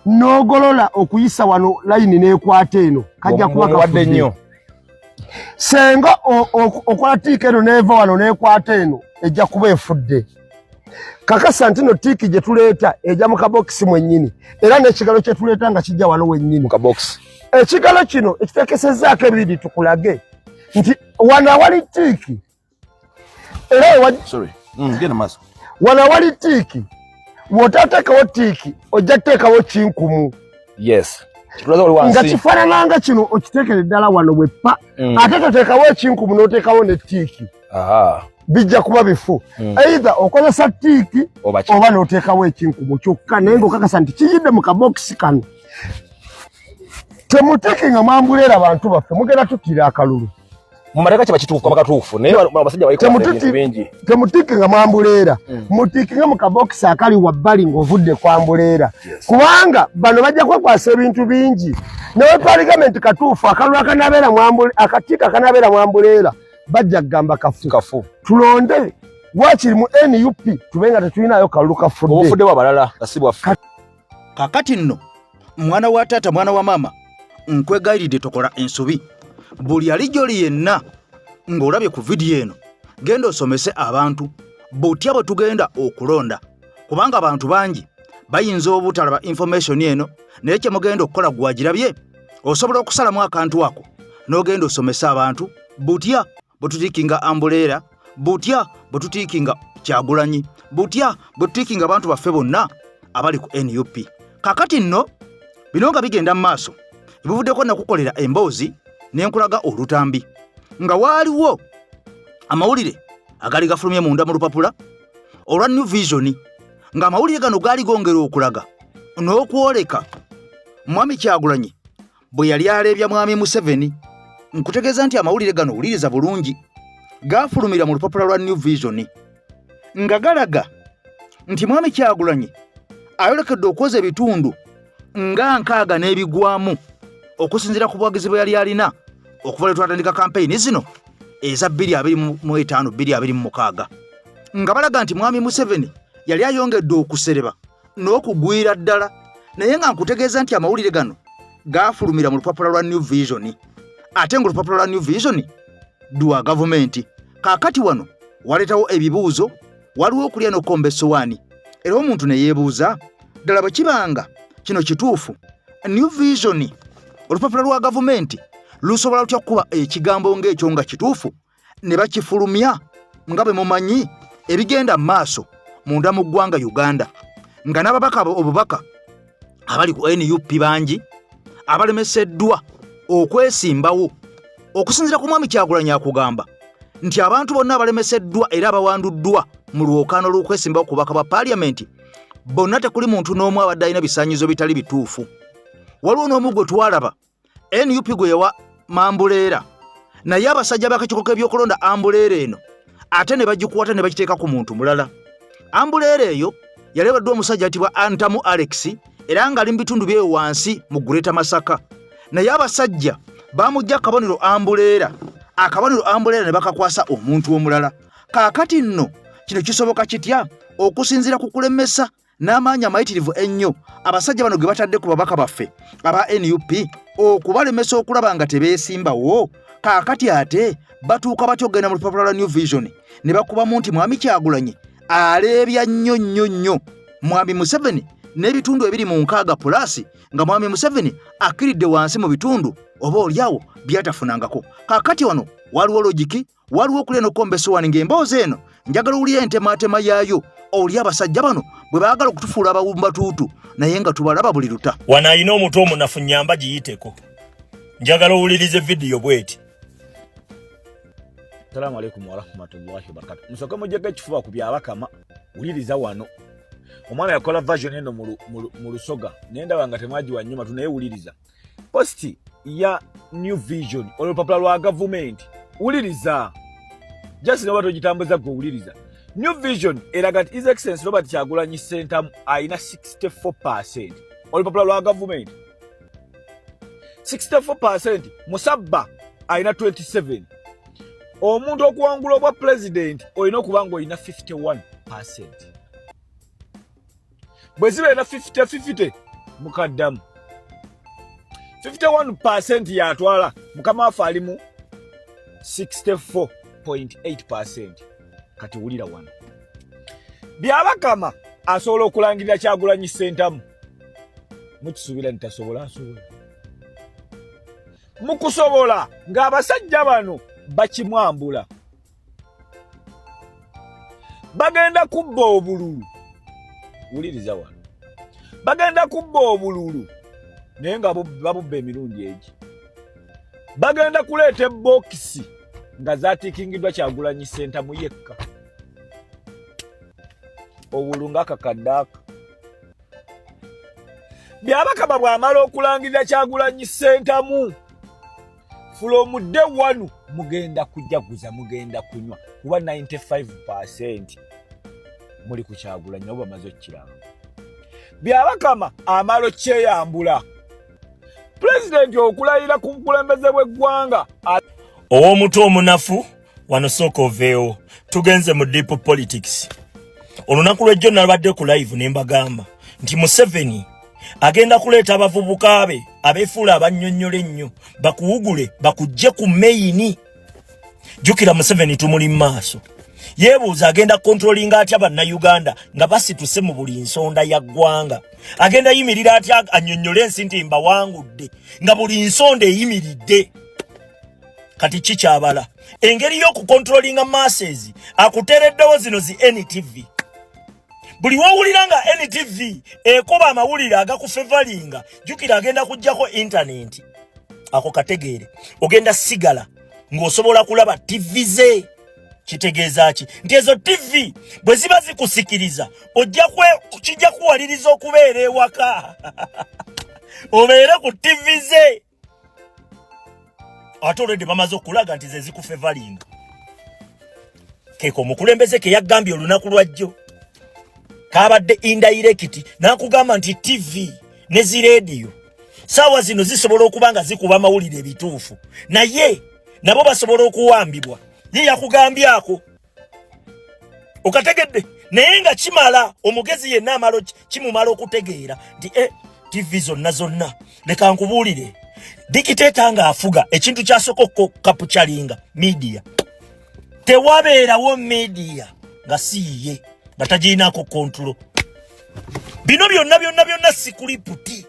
n'ogolola okuyisa wano layini n'ekwata eno kajja kuba kafudde nnyo senga okola tiiki eno n'eva wano n'ekwata eno ejja kuba efudde kakasa nti no tiiki gye tuleeta ejja mu kabokisi mwennyini era n'ekigalo kye tuleeta nga kijja wano wennyini ekigalo kino ekiteekesezzaako ebiri tukulage nti wano awali tiiki era wano awali tiiki w'otaateekawo tiiki ojja kuteekawo kinkumu nga kifaanananga kino okiteekere ddala wano bweppa ate toteekawo ekinkumu n'oteekawo ne tiiki bijja kuba bifu either okozesa tiiki oba n'oteekawo ekinkumu kyokka naye ng'okakasa nti kiyidde mu kabokisi kano temutiikinga mu Ambuleera bantu baffe mugenda tuttira akalulu mumateka kiba kituufu kaba katuufu naye abasajja bali bingi temutiikinga mu Ambuleera mutiikinga mu kabokisi akali wabbali ng'ovudde ku Ambuleera kubanga bano bajja kwekwasa ebintu bingi nawe paligament katuufu akalulu akanabeera mu Ambuleera akatiika akanabeera mu Ambuleera bajja kugamba kafu tulonde wakiri mu NUP tube nga tetulinayo kalulu kafudde wabalala kasibwaffe kakati nno mwana wa taata mwana wa maama nkwegayiridde tokola ensobi buli alijoli yenna ng'olabye ku vidiyo eno genda osomese abantu butya bwe tugenda okulonda kubanga abantu bangi bayinza obutalaba information eno naye kye mugenda okukola gwagirabye osobola okusalamu akantu ako n'ogenda osomese abantu butya bwe tutiikinga Ambuleera butya bwe tutiikinga Kyagulanyi butya bwe tutiikinga abantu baffe bonna abali ku NUP kakati nno bino nga bigenda mu maaso bivuddeko nakukolera emboozi n'enkulaga olutambi nga waaliwo amawulire agali gafulumye munda mu lupapula olwa New Vision nga amawulire gano gaali gongera okulaga n'okwoleka mwami Kyagulanyi bwe yali aleebya mwami Museveni nkutegeeza nti amawulire gano wuliriza bulungi gaafulumira mu lupapula lwa New Vision nga galaga nti mwami Kyagulanyi ayolekedde okwoza ebitundu nga 6 n'ebigwamu okusinziira ku bwagizi bwe yali alina okuva lwe twatandika kampeyini zino eza 2025-2026 nga balaga nti mwami Museveni yali ayongedde okusereba n'okugwira ddala naye nga nkutegeeza nti amawulire gano gaafulumira mu lupapula lwa New Vision ate ng'olupapula lwa New Vision dwa gavumenti kaakati wano waleetawo ebibuuzo waliwo okulya n'okomba essowaani era omuntu ne yeebuuza ddala bwe kibanga kino kituufu New Vision olupapula lwa gavumenti lusobola lutya kuba ekigambo ng'ekyo nga kituufu ne bakifulumya nga bwe mumanyi ebigenda maaso munda mu ggwanga Uganda nga n'ababaka obubaka abali ku NUP bangi abalemeseddwa okwesimbawo okusinziira ku mwami Kyagulanyi akugamba nti abantu bonna abalemeseddwa era abawanduddwa mu lwokaano lw'okwesimbawo ku bubaka bwa paaliyamenti bonna tekuli muntu n'omu abadde alina bisaanyizo bitali bituufu waliwo n'omu gwe twalaba NUP gwe yawa Ambuleera naye abasajja b'akakiiko k'ebyokulonda ambuleera eno ate ne bagikuwata ne bagiteeka ku muntu mulala. Ambuleera eyo yalebaddwa omusajja atibwa Antamu Alex era ng'ali mu bitundu bye wansi mu Greater Masaka. Naye abasajja bamujja akabonero ambuleera, akabonero ambuleera ne bakakwasa omuntu omulala. Kaakati nno kino kisoboka kitya okusinziira ku kulemesa n'amaanyi amayitirivu ennyo abasajja bano ge batadde ku babaka baffe aba NUP okubalemesa okulaba nga tebeesimbawo? Kaakati ate batuuka batyo okugenda mu lupapula lwa New Vision ne bakubamu nti Mwami Kyagulanyi aleebya nnyo Mwami Museveni n'ebitundu 26 pulasi nga Mwami Museveni akiridde wansi mu bitundu oba oliawo byatafunangako. Kaakati wano waliwo logiki, waliwo okuleno kombesowani ng'emboozi eno njagala owulira entematema yaayo oli abasajja bano bwe baagala okutufuula abawumbatuutu naye nga tubalaba buli luta. Wano alina omuto omunafu nnyamba giyiteko. Njagala owulirize vidiyo bweti. Assalamu alaikum wa rahmatullahi wa barakatuh. Musoke mujjega ekifuba ku byabakama wuliriza wano. Omwana yakola version eno mu Lusoga nendaba nga temagiwa nnyuma tunaye wuliriza. Posti ya New Vision olupapula lwa government wuliriza. Just noba togitambuza gwe wuliriza. New Vision eraga nti His Excellency Robert Kyagulanyi Ssentamu ayina 64%. Olupapula lwa government 64%, Musabba ayina 27%. Omuntu okuwangula obwa president olina okuba nga olina 51%. Bwe ziba na 50-50 mukaddamu 51% yatwala mukama waffe alimu 64.8%. Kati wulira wano byabakama asobola okulangirira Kyagulanyi Ssentamu mukisuubira ntasobola asobola mukusobola ng'abasajja bano bakimwambula bagenda kubba obululu. Wuliriza wano bagenda kubba obululu naye nga babubba emirundi egi. Bagenda kuleeta ebbokisi nga zaatiikingiddwa Kyagulanyi Ssentamu yekka obululu ng'akakaddaaka. Byabakama bw'amala okulangirira Kyagulanyi Ssentamu from day one mugenda kujaguza mugenda kunywa kuba 95% muli ku Kyagulanyi oba bamaze okukiraba. Byabakama amalo kyeyambula President okulayira ku nkulembeze bw'eggwanga ow'omuto omunafu wano sooka oveewo tugenze mu deep politics. Olunaku lw'ejjo nalabadde ku live ne mbagamba nti Museveni agenda kuleeta abavubuka be abeefuula abannyonnyola ennyo bakuwugule bakujje ku maini. Jjukira Museveni tumuli mu maaso yeebuuza agenda controllinga atya bannayuganda nga basituse mu buli nsonda ya ggwanga. Agenda yimirira atya annyonnyole ensi nti mbawangudde nga buli nsonda eyimiridde. Kati kikyabala engeri y'okucontrollinga masses akuteereddewo zino zi NTV. Buli wawulira nga NTV ekoba amawulire agakufevalinga jjukira agenda kujjako internet. Ako kategeere ogenda sigala ng'osobola kulaba TV ze. Kitegeeza ki nti ezo TV bwe ziba zikusikiriza kijja kuwaliriza okubeera ewaka obeere ku TV ze. Ate olwedde bamaze okulaga nti ze zikufevalinga. Keeko omukulembeze ke yaggambye olunaku lwajjo kabadde indirect n'akugamba nti TV ne zi radio saawa zino zisobola okuba nga zikuba amawulire ebituufu naye nabo basobola okuwambibwa. Ye yakugambyako okategedde naye nga kimala omugezi yenna amalo kimumala okutegeera nti TV zonna leka nkubuulire dikiteeta nga afuga ekintu kyasoko kapuchalinga media tewabeerawo media nga siye batagiinako kontrolo. Bino byonna sikuliputi.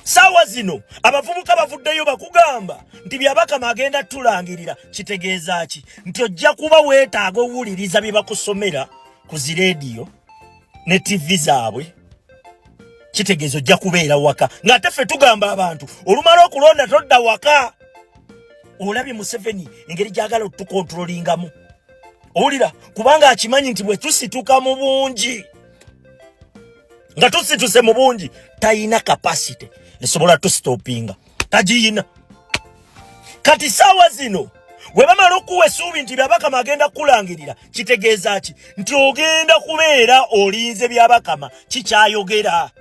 Saawa zino abavubuka bavuddeyo bakugamba nti byabakama agenda tulangirira. Kitegeeza ki nti ojja kuba weetaaga owuliriza bye bakusomera ku zi radio ne TV zaabwe. Kitegeeza ojja kubeera waka ng'ate ffe tugamba abantu olumala okulonda todda waka. Olabye Museveni engeri gy'agala otukontrolingamu. Owulira kubanga akimanyi nti bwe tusituka mu bungi nga tusituse mu bungi tayina capacity esobola tusitopinga tagiyina. Kati saawa zino Bwe bamala okuwa essuubi nti byabakama agenda kulangirira kitegeeza ki nti ogenda kubeera olinze byabakama kikyayogera.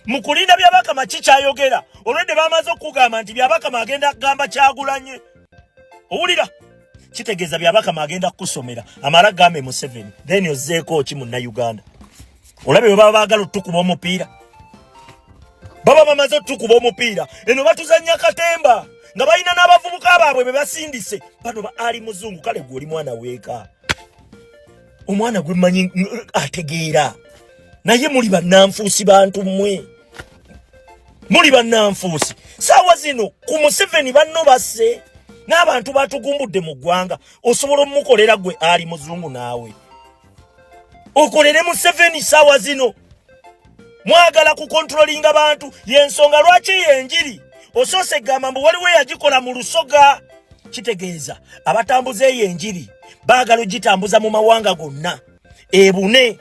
Mu kulinda byabakama kikyayogera olwedde bamaze okugamba nti byabakama agenda kugamba Kyagulanyi. Owulira kitegeeza byabakama agenda kusomera amala gambe Museveni then ozzeeko ki Munnayuganda. Olabe bwe baba baagala otukuba omupiira. Baba bamaze otukuba omupiira eno batuzannya katemba nga balina n'abavubuka baabwe be basindise bano ba Ali Muzungu. Kale gwe oli mwana weeka omwana gwe mmanyi ategeera naye muli bannanfuusi bantu mmwe muli bannanfuusi saawa zino ku Museveni banno basse n'abantu batugumbudde mu ggwanga osobola omukolera gwe Ali Muzungu naawe okolere Museveni saawa zino mwagala kukontrolinga bantu yensonga lwaki yenjiri osoose gamba mbu waliwo yagikola mu Lusoga. Kitegeeza abatambuza yenjiri baagala ogitambuza mu mawanga gonna ebune.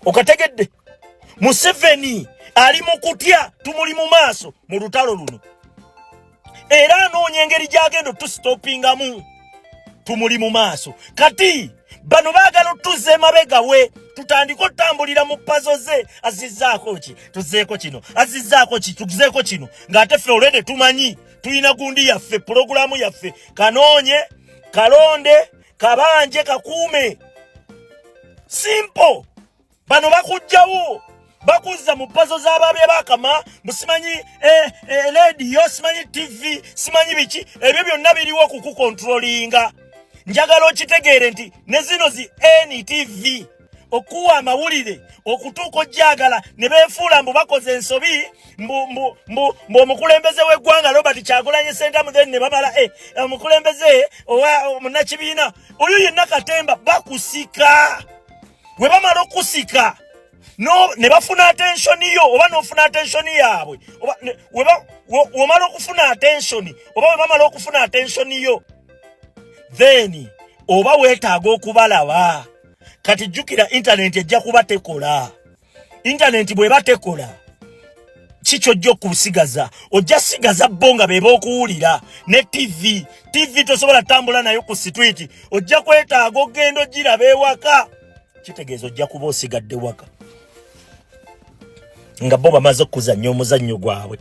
Okategedde Museveni ali mu kutya tumuli mu maaso mu lutalo luno era anoonya engeri gy'agenda otusitopingamu tumuli mu maaso. Kati bano baagala otuze emabega we tutandika otambulira mu pazo ze azizzaako ki tuzzeeko kino azizzaako ki tuzeeko kino ng'ate ffe olwedde tumanyi tulina gundi yaffe pulogulaamu yaffe kanoonye kalonde kabanje kakuume simple. Bano bakujjawo bakuzza mu pazo z'ababye bakama musimanyi radio simanyi TV simanyi biki ebyo byonna biriwo okukukontrolinga. Njagala okitegeere nti ne zino zi NTV okuwa amawulire okutuuka ojjagala ne beefuula mbu bakoze ensobi mbu omukulembeze w'eggwanga Robert Kyagulanyi Ssentamu then ne bamala omukulembeze owa munnakibiina oyo yenna Katemba bakusika. Bwe bamala okusika ne bafuna attention yo oba n'ofuna attention yaabwe womala okufuna attention oba bwe bamala okufuna attention yo then oba weetaaga okubalaba. Kati jjukira internet ejja kuba tekola. Internet bw'eba tekola kiki ojja okusigaza? Ojja sigaza bo nga beba okuwulira ne TV tosobola tambula nayo ku street ojja kwetaaga ogenda ogiraba ewaka. Kitegeeza ojja kuba osigadde waka nga bo bamaze okuzannya omuzannyo gwabwe.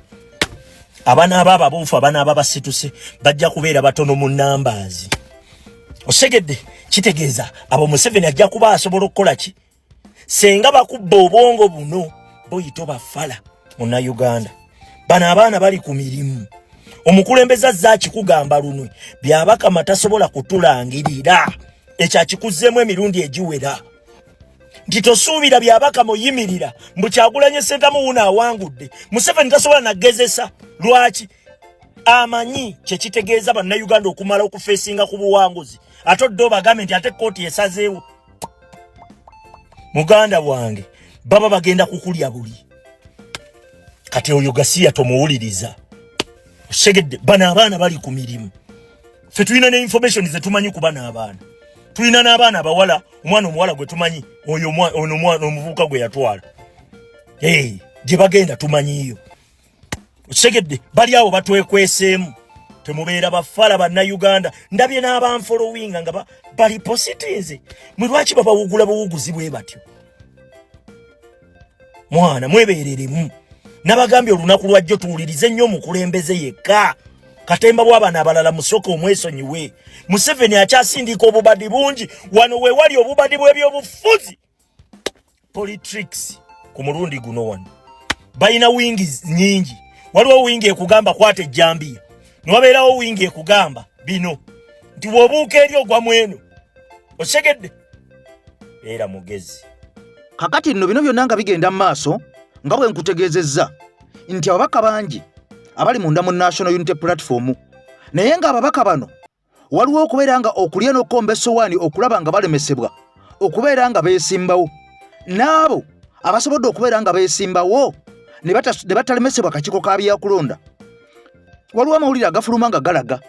Abaana ababa abuufu abaana ababasituse bajja kubeera batono mu numbers. Osegedde kitegeeza abo Museveni ajja kuba asobola okukola ki senga bakubba obwongo buno boyito bafala Munnayuganda. Bano abaana bali ku mirimu omukulembeza zaki kugamba lunwe byabakama tasobola kutulangirira ekyo akikuzzemu emirundi egiwera nti tosuubira byabakama oyimirira mbu Kyagulanyi Ssentamu wuno awangudde Museveni tasobola nagezesa lwaki amanyi kyekitegeeza Bannayuganda okumala okufeesinga ku buwanguzi ate odde obagambe nti ate kooti esazeewo. Muganda wange baba bagenda kukulya buli kati oyo Gasiya tomuwuliriza. Osegedde bano abaana bali ku mirimu ffe tulina ne information ze tumanyi ku bano abaana. Tulina n'abaana abawala omwana omuwala gwe tumanyi oyo omwana omuvubuka gwe yatwala gye bagenda tumanyiyo. Osegedde bali awo batwekweseemu temubeera bafala Bannayuganda. Ndabye n'abanfolowinga nga bali positize mwe lwaki babawugula buwuguzi bwe batyo. Mwana mwebeereremu nabagambye olunaku lwajjo tuwulirize nnyo omukulembeze yekka. Katemba bw'abaana abalala musooka omwesonyiwe. Museveni akyasindika obubadi bungi wano we wali obubadi bw'ebyobufuzi politics ku mulundi guno wano balina wingi nyingi. Waliwo wingi ekugamba kwata ejjambiya niwabeerawo wingi ekugamba bino nti bw'obuuka eri ogwa mweno. Osegedde era mugezi. Kakati nno bino byonna nga bigenda mu maaso nga bwe nkutegeezezza nti ababaka bangi abali munda mu National Unity Platform naye nga ababaka bano waliwo okubeera nga okulya n'okomba essowaani okulaba nga balemesebwa okubeera nga beesimbawo n'abo abasobodde okubeera nga beesimbawo ne batalemesebwa kakiiko ka byakulonda. Waliwo amawulire agafuluma nga galaga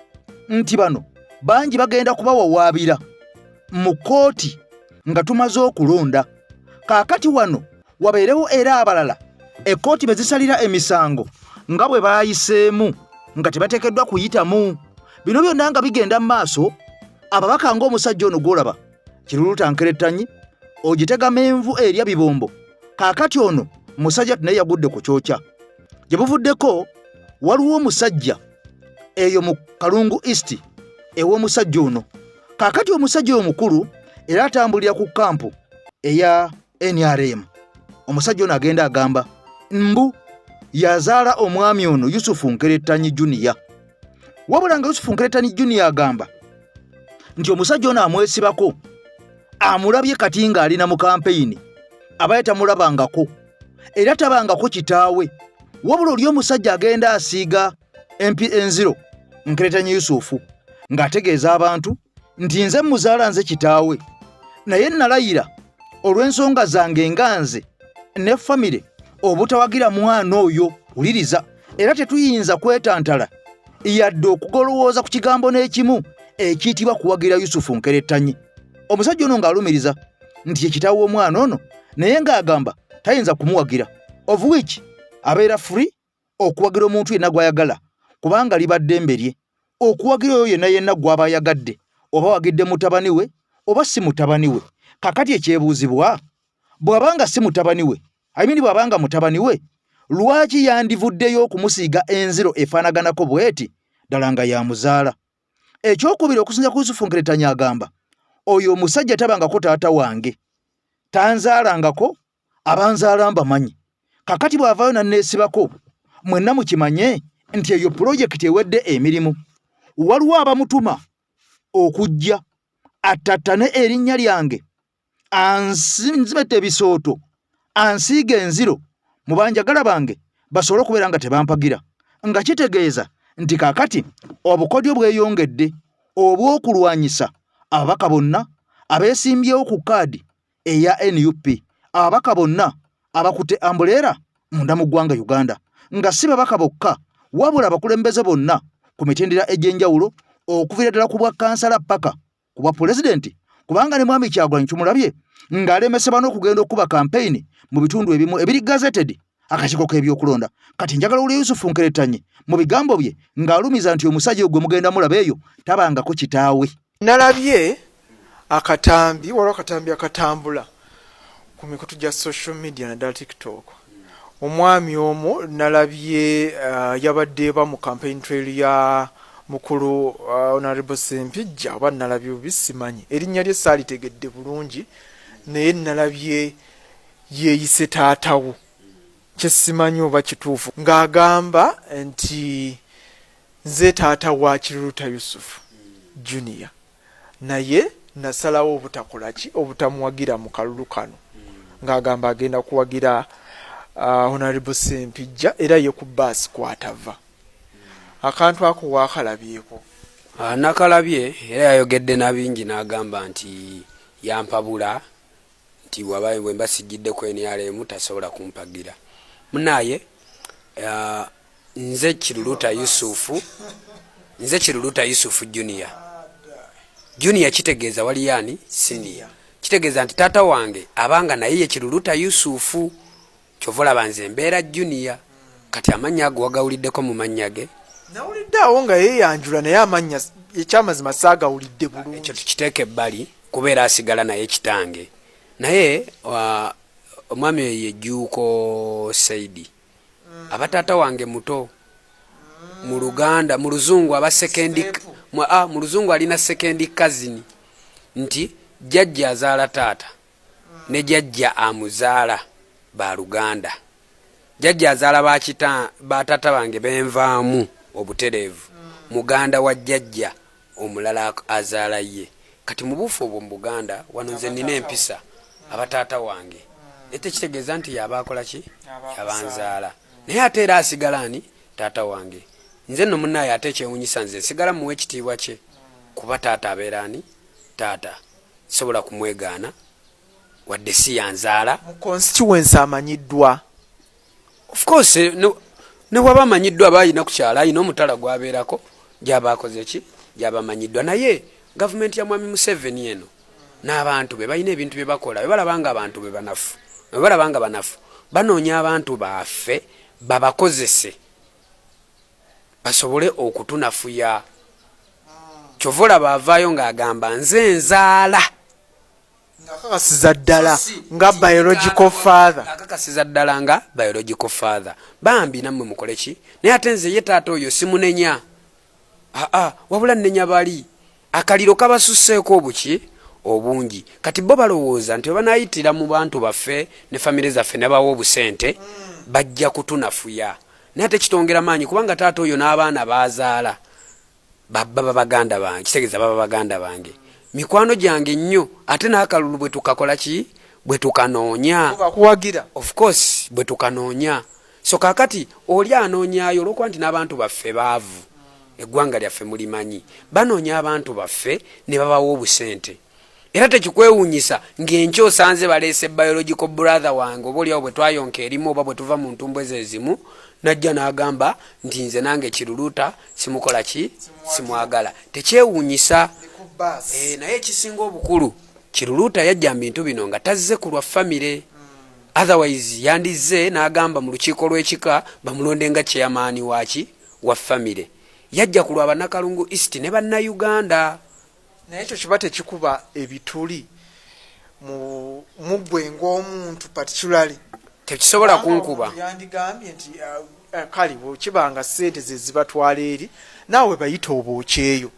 nti bano bangi bagenda kubawawaabira mu kooti nga tumaze okulonda. Kaakati wano wabeerewo era abalala ekkooti be zisalira emisango nga bwe baayiseemu nga tebateekeddwa kuyitamu bino byonna nga bigenda mu maaso ababaka ng'omusajja ono gw'olaba Kiruluta Nkerettanyi ogitega menvu erya bibombo kaakati ono musajja naye yagudde ku kyokya gye buvuddeko waliwo omusajja eyo mu Kalungu East ew'omusajja ono kaakati omusajja omukulu era atambulira ku kampu eya NRM omusajja ono agenda agamba mbu yazaala omwami ono Yusufu Nkerettanyi Junior wabula nga Yusufu Nkerettanyi Junior agamba nti omusajja ono amwesibako amulabye kati nga alina mu kampeyini abaye tamulabangako era tabangako kitaawe wabula oli omusajja agenda asiiga MP0 Nkerettanyi Yusufu ng'ategeeza abantu nti nze muzaala nze kitaawe naye nalayira olw'ensonga zange nga nze ne famire obutawagira mwana oyo wuliriza era tetuyinza kwetantala yadde okugolowooza ku kigambo n'ekimu ekiyitibwa kuwagira Yusufu Nkerettanyi omusajja ono ng'alumiriza nti ye kitaawe w'omwana ono naye ng'agamba tayinza kumuwagira of which abeera free okuwagira omuntu yenna gw'ayagala kubanga liba ddembe lye okuwagira oyo yenna gw'aba ayagadde oba wagidde mutabani we oba si mutabani we kakati ekyebuuzibwa bw'abanga si mutabani we bw'abanga mutabani we lwaki yandivuddeyo okumusiiga enziro efaanaganako bweti ddala nga yamuzaala ekyokubiri okusinza ku Yusufu Nkerettanyi agamba oyo omusajja tabangako taata wange tanzaalangako abanzaala mbamanyi kakati bw'avaayo nanneesibako mwenna mukimanye nti eyo pulojekiti ewedde emirimu waliwo abamutuma okujja attattane erinnya lyange anzimete ebisooto ansiiga enziro mu banjagala bange basobole okubeera nga tebampagira nga kitegeeza nti kaakati obukodyo bweyongedde obw'okulwanyisa ababaka bonna abeesimbyewo ku kaadi eya NUP ababaka bonna abakutte ambuleera munda mu ggwanga Uganda nga si babaka bokka wabula abakulembeze bonna ku mitendera egy'enjawulo okuviira ddala ku bwa kansala paka ku bwa pulezidenti kubanga ne Mwami Kyagulanyi tumulabye ng'alemesebwa n'okugenda okuba kampeyini mu bitundu ebimu ebiri gazetted akakiiko k'ebyokulonda kati njagala uli Yusufu Nkerettanyi mu bigambo bye ng'alumiza nti omusajja gwe mugenda mulaba eyo tabangako kitaawe nalabye akatambi waliwo akatambi akatambula ku mikutu gya social media naddala TikTok omwami omu nalabye yabadde eba mu campaign trail ya mukulu Honorable Sempijja oba nalabye bisimanyi erinnya lye saalitegedde bulungi naye nalabye yeeyise taatawo kyesimanyi oba kituufu ng'agamba nti nze taata wa Kiruluta Yusufu Junior naye nasalawo obutakolaki obutamuwagira mu kalulu kano ng'agamba agenda kuwagira Honorable Sempijja era ye ku baasi kwatava akantu ako waakalabyeko nakalabye era yayogedde nabingi n'agamba nti yampabula nti wabaye bwe mbasigidde ku NRM tasobola kumpagira munaye nze Kiruluta Yusufu Junior kitegeeza wali yani senior kitegeeza nti taata wange abanga naye ye Kiruluta Yusufu kyovola banze mbeera Junior kati amanya ago wagawuliddeko mu mannya ge nawulidde awo nga yeeyanjula naye amanya ekyamazima saagawulidde bulungi ekyo tukiteeka ebbali kubeera asigala naye kitange naye omwami ye Jjuuko Saidi abataata wange muto mu Luganda mu Luzungu aba sekendi mu Luzungu alina sekendi cousin nti jjajja azaala taata ne jjajja amuzaala ba Luganda jjajja azaala ba taata bange benvaamu obutereevu muganda wa jjajja omulala azaala ye kati mu bufu obwo mu Buganda wano nze nina empisa abataata wange ete kitegeeza nti yabaakola ki yabanzaala naye ate era asigala ani taata wange nze nno munnaye ate ekyewunyisa nze nsigala muwe ekitiibwa kye kuba taata abeera ani taata sobola kumwegaana wadde si yanzaala mu constituency amanyiddwa of course ne waba amanyiddwa bayina ku kyala ayina omutala gwabeerako gyaba akoze ki gyaba amanyiddwa naye gavumenti ya Mwami Museveni eno n'abantu be balina ebintu bye bakola bwe balabanga abantu be banafu bwe balabanga banafu banoonya abantu baffe babakozese basobole okutunafuya Kyovola baavaayo ng'agamba nze nzaala akakasiza ddala nga biological father. Akakasiza ddala nga biological father. Bambi nammwe mukole ki? Naye ate nze ye taata oyo simunenya. Wabula nnenya bali. Akaliro kabasusseeko obuki obungi. Kati bo balowooza nti banaayitira mu bantu baffe ne famire zaffe ne bawa obusente bajja kutunafuya. Naye ate kitongera maanyi kubanga taata oyo n'abaana baazaala baba baganda bange, kitegeeza baba baganda bange. Mikwano gyange nnyo ate n'akalulu bwe tukakola ki bwe tukanoonya. Kuwagira. Of course bwe tukanoonya. So kakati oli anoonyaayo olw'okuba nti n'abantu baffe baavu. Eggwanga lyaffe mulimanyi. Banoonya abantu baffe ne babawa obusente. Era tekikwewuunyisa ng'enkyo osanze baleese biological brother wange oba oliawo bwe twayonka erimu oba bwe tuva mu ntumbwe ezezimu najja n'agamba nti nze nange kiruluuta simukola ki simwagala. Tekyewuunyisa. Naye ekisinga obukulu kiruluuta yajja mu bintu bino nga tazze ku lwa famire. Otherwise yandize n'agamba mu lukiiko lw'ekika bamulonde nga chairman waki wa famire. Yajja ku lwa Bannakalungu East ne Bannayuganda. Naye ekyo kiba tekikuba ebituli mu ggwe ng'omuntu particularly. Tekisobola kunkuba. Yandigambye nti kale bwekibanga ssente ze zibatwala eri naawe bayita obookyeyo.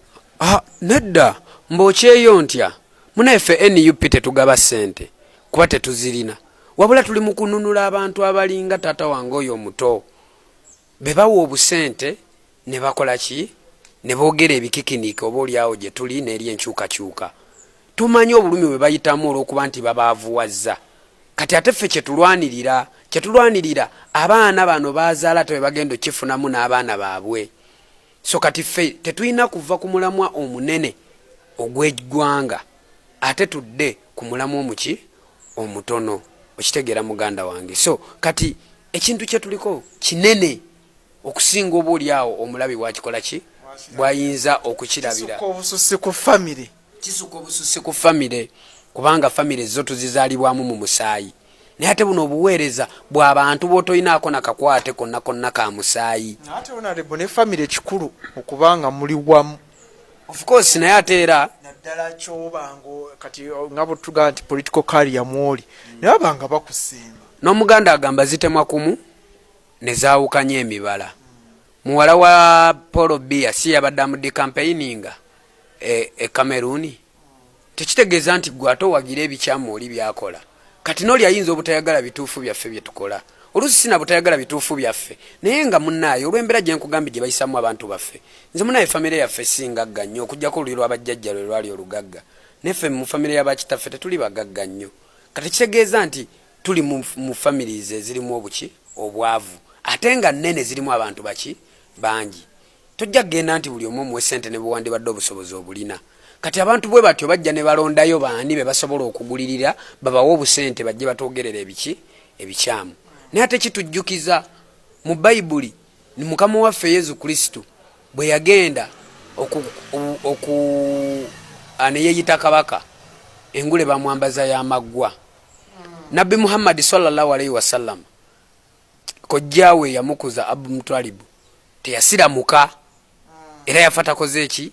Nedda mbookyeyo ntya munaffe NUP tetugaba ssente kuba tetuzirina. Wabula tuli mu kununula abantu abalinga taata wange oyo omuto. Be bawa obusente ne bakola ki ne boogera ebikikiniki oba oliawo gye tuli n'eri enkyukakyuka. Tumanyi obulumi bwe bayitamu olw'okuba nti babaavuwazza. Kati ate ffe kyetulwanirira abaana bano baazaala te bagenda okifunamu n'abaana baabwe. So kati ffe tetulina kuva ku mulamwa omunene ogw'eggwanga ate tudde ku mulamwa omuki omutono. Okitegeera muganda wange. So kati ekintu kye tuliko kinene okusinga oba oliawo omulabi bwakikola ki bwayinza okukirabira. Kisuka obususi ku famire. Kisuka obususi ku famire kubanga famire zo tuzizaalibwamu mu musaayi. Naye ate buno obuweereza bw'abantu bw'otoyinaako nakakwate konna konna ka musaayi. Ate onalebo ne famire kikulu okubanga muli wamu. Of course naye ate era naddala kyobango kati nga bwetugamba nti political career mwoli naye abanga bakusemba. N'omuganda agamba zitemwa kumu ne zaawukanya emibala. Muwala wa Paul Biya si yabadde amudde campaigninga Cameroon. Tekitegeeza nti gwe ate owagira ebikyamu oli byakola. Kati n'oli ayinza obutayagala bituufu byaffe bye tukola. Oluusi sina butayagala bituufu byaffe. Naye nga munnaayo olw'embeera gye nkugambye gye bayisamu abantu baffe. Nze munnaayo famire yaffe singagga nnyo okuggyako oluliro abajjajja lwe lwali olugagga. Neffe mu famire y'abakitaffe tetuli bagagga nnyo. Kati kitegeeza nti tuli mu families ezirimu obuki obwavu. Ate nga nnene zirimu abantu baki bangi. Tojja kgenda nti buli omu omuwe ssente ne buwandibadde obusobozi obulina. Kati abantu bwe batyo bajja ne balondayo baani be basobola okugulirira babawa obusente bajje batwogerera ebiki ebikyamu. Naye ate kitujjukiza mu Bayibuli ni Mukama waffe Yesu Kristo bwe yagenda aneyeyita kabaka engule bamwambaza y'amaggwa. Nabbi Muhammad sallallahu alaihi wasallam kojjaawe yamukuza Abu Mutalibu teyasiramuka era yafata koze eki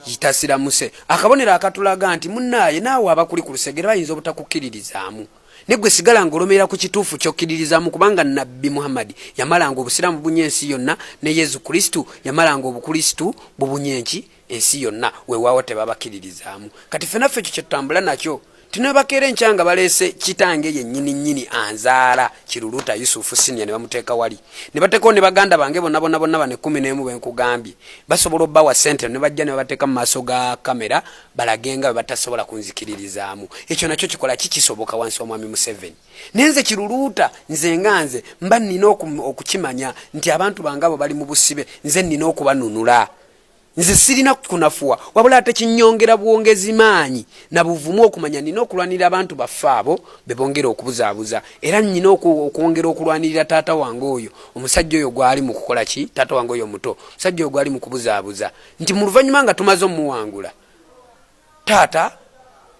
yitasiramuse. Akabonero akatulaga nti munnaaye naawe abakuli ku lusegere bayinza obutakukkiririzaamu. Negwe sigala ngolomera ku kituufu ky'okkiririzaamu kubanga Nabbi Muhammad yamalanga obusiramu bunye ensi yonna ne Yesu Kristo yamalanga obukristu bubunye ensi yonna weewaawo tebabakkiririzaamu. Kati ffe naffe ekyo kye tutambula nakyo. Tino bakeera enkyanga baleese kitange ye nnyini anzaala Kiruluuta Yusufu Senior ne bamuteeka wali. Ne bateekawo ne baganda bange bonna bane 11 bwe nkugambye. Basobola obbawa ssente ne bajja ne babateeka mu maaso ga kamera balagenga bwe batasobola kunzikiririzaamu. Ekyo nakyo kikola kisoboka wansi w'omwami Museveni. Nenze Kiruluuta nze nganze mba nnina okukimanya nti abantu bange abo bali mu busibe nze nnina okubanunula. Nze sirina kunafuwa wabula ate kinyongera bwongezi maanyi na buvumu okumanya nina okulwanirira abantu baffe abo bebongera okubuzaabuza. Era nina okwongera okulwanirira taata wange oyo omusajja oyo gwali mu kukola ki taata wange oyo muto omusajja oyo gwali mu kubuzaabuza nti mu luvannyuma nga tumaze omuwangula taata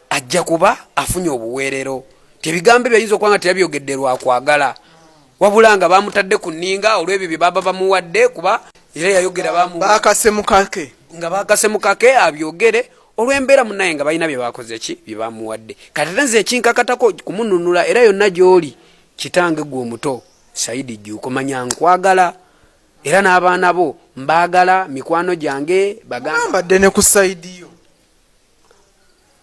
ajja kuba afunye obuweerero. Tebigambo byayinza okuba nga teyabyogedde lwakwagala wabula nga bamutadde ku nninga olw'ebyo bye baba bamuwadde kuba era yayogera bamu bakase mukake nga bakasemukake abyogere olw'embeera munaye nga balina bye bakoze ki bye bamuwadde kati nze ekinkakatako kumununula era yonna gy'oli kitange gwe omuto Saidi Jjuuko manya nkwagala era n'abaana bo mbaagala mikwano gyange bagambadde ne ku Saidi yo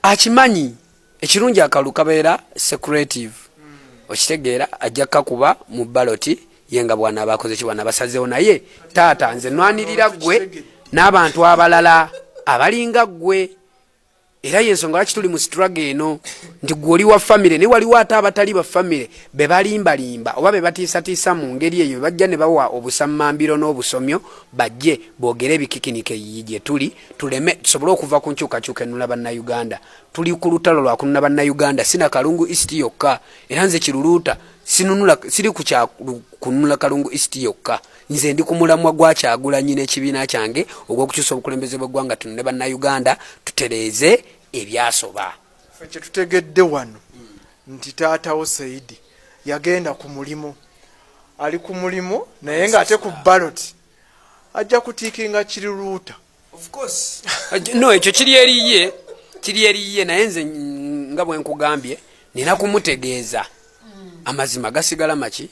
akimanyi ekirungi akalu kabeera secretive okitegeera ajja kakuba mu baloti yenga bwana abakoze ki bwana basazeewo naye taata nze nwanirira gwe n'abantu abalala abalinga gwe era yensonga lwaki tuli mu struggle eno nti gwoli wa family ne waliwo ate abatali ba family be balimbalimba oba be batiisatiisa mu ngeri eyo bajja ne bawa obusammambiro n'obusomyo bajje boogere ebikikinike gye tuli tuleme tusobole okuva ku nkyukakyuka ennula bannayuganda tuli ku lutalo lwa kununa bannayuganda sina Kalungu East yokka era nze kiruluuta siri ku kya kunula Kalungu East yokka nze ndi ku mulamwa gwa Kyagulanyi n'ekibiina kyange ogw'okukyusa obukulembeze bw'eggwanga tunune bannayuganda tutereeze ebyasoba ffe kye tutegedde wano nti taatawo Saidi yagenda ku mulimu ali ku mulimu naye ng'ate ku baloti ajja kutiikinga kiruluuta of course no ekyo kiri eriye naye nze nga bwe nkugambye nina kumutegeeza amazima gasigala maki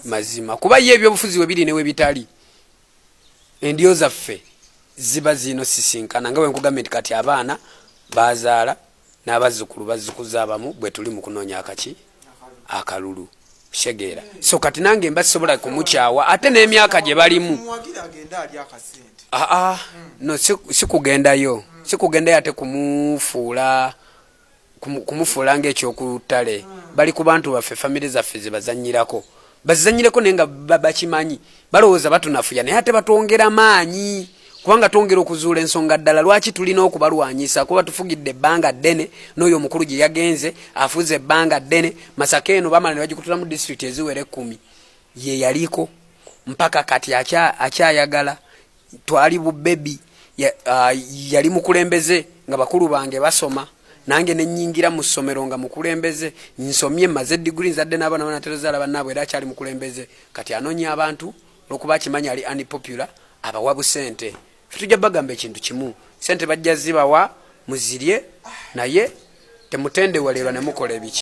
mazima kuba ye ebyobufuzi we biri ne we bitali endio zaffe ziba zino sisinkana nga bwe nkugambye nti kati abaana bazaala n'abazzukulu bazzikuza abamu bwe tuli mu kunoonya akalulu Shegeera so kati nange mba sisobola kumukyawa ate n'emyaka gye balimu no sikugendayo ate kumufuula ng'ekyokutale bali ku bantu baffe famire zaffe ze bazannyirako bazanyireko naye nga bakimanyi balowooza batunafuya naye ate batwongera maanyi kubanga twongera okuzuula ensonga ddala lwaki tulina okubalwanyisa kuba tufugidde ebbanga ddene n'oyo omukulu gye yagenze afuze ebbanga ddene Masaka eno bamala ne bagikutula mu disitulikiti eziwera 10 ye yaliko mpaka kati akyayagala twali bubebi yali mukulembeze nga bakulu bange basoma nange nenyingira mu ssomero nga mukulembeze nsomye maze degree nzadde n'abaana banaterezaala bannaabwe era akyali mukulembeze kati anoonya abantu olwokuba akimanya ali unpopular abawa busente tujja bagamba ekintu kimu sente bajja zibawa muzirye naye temutendewalerwa ne mukola ebiki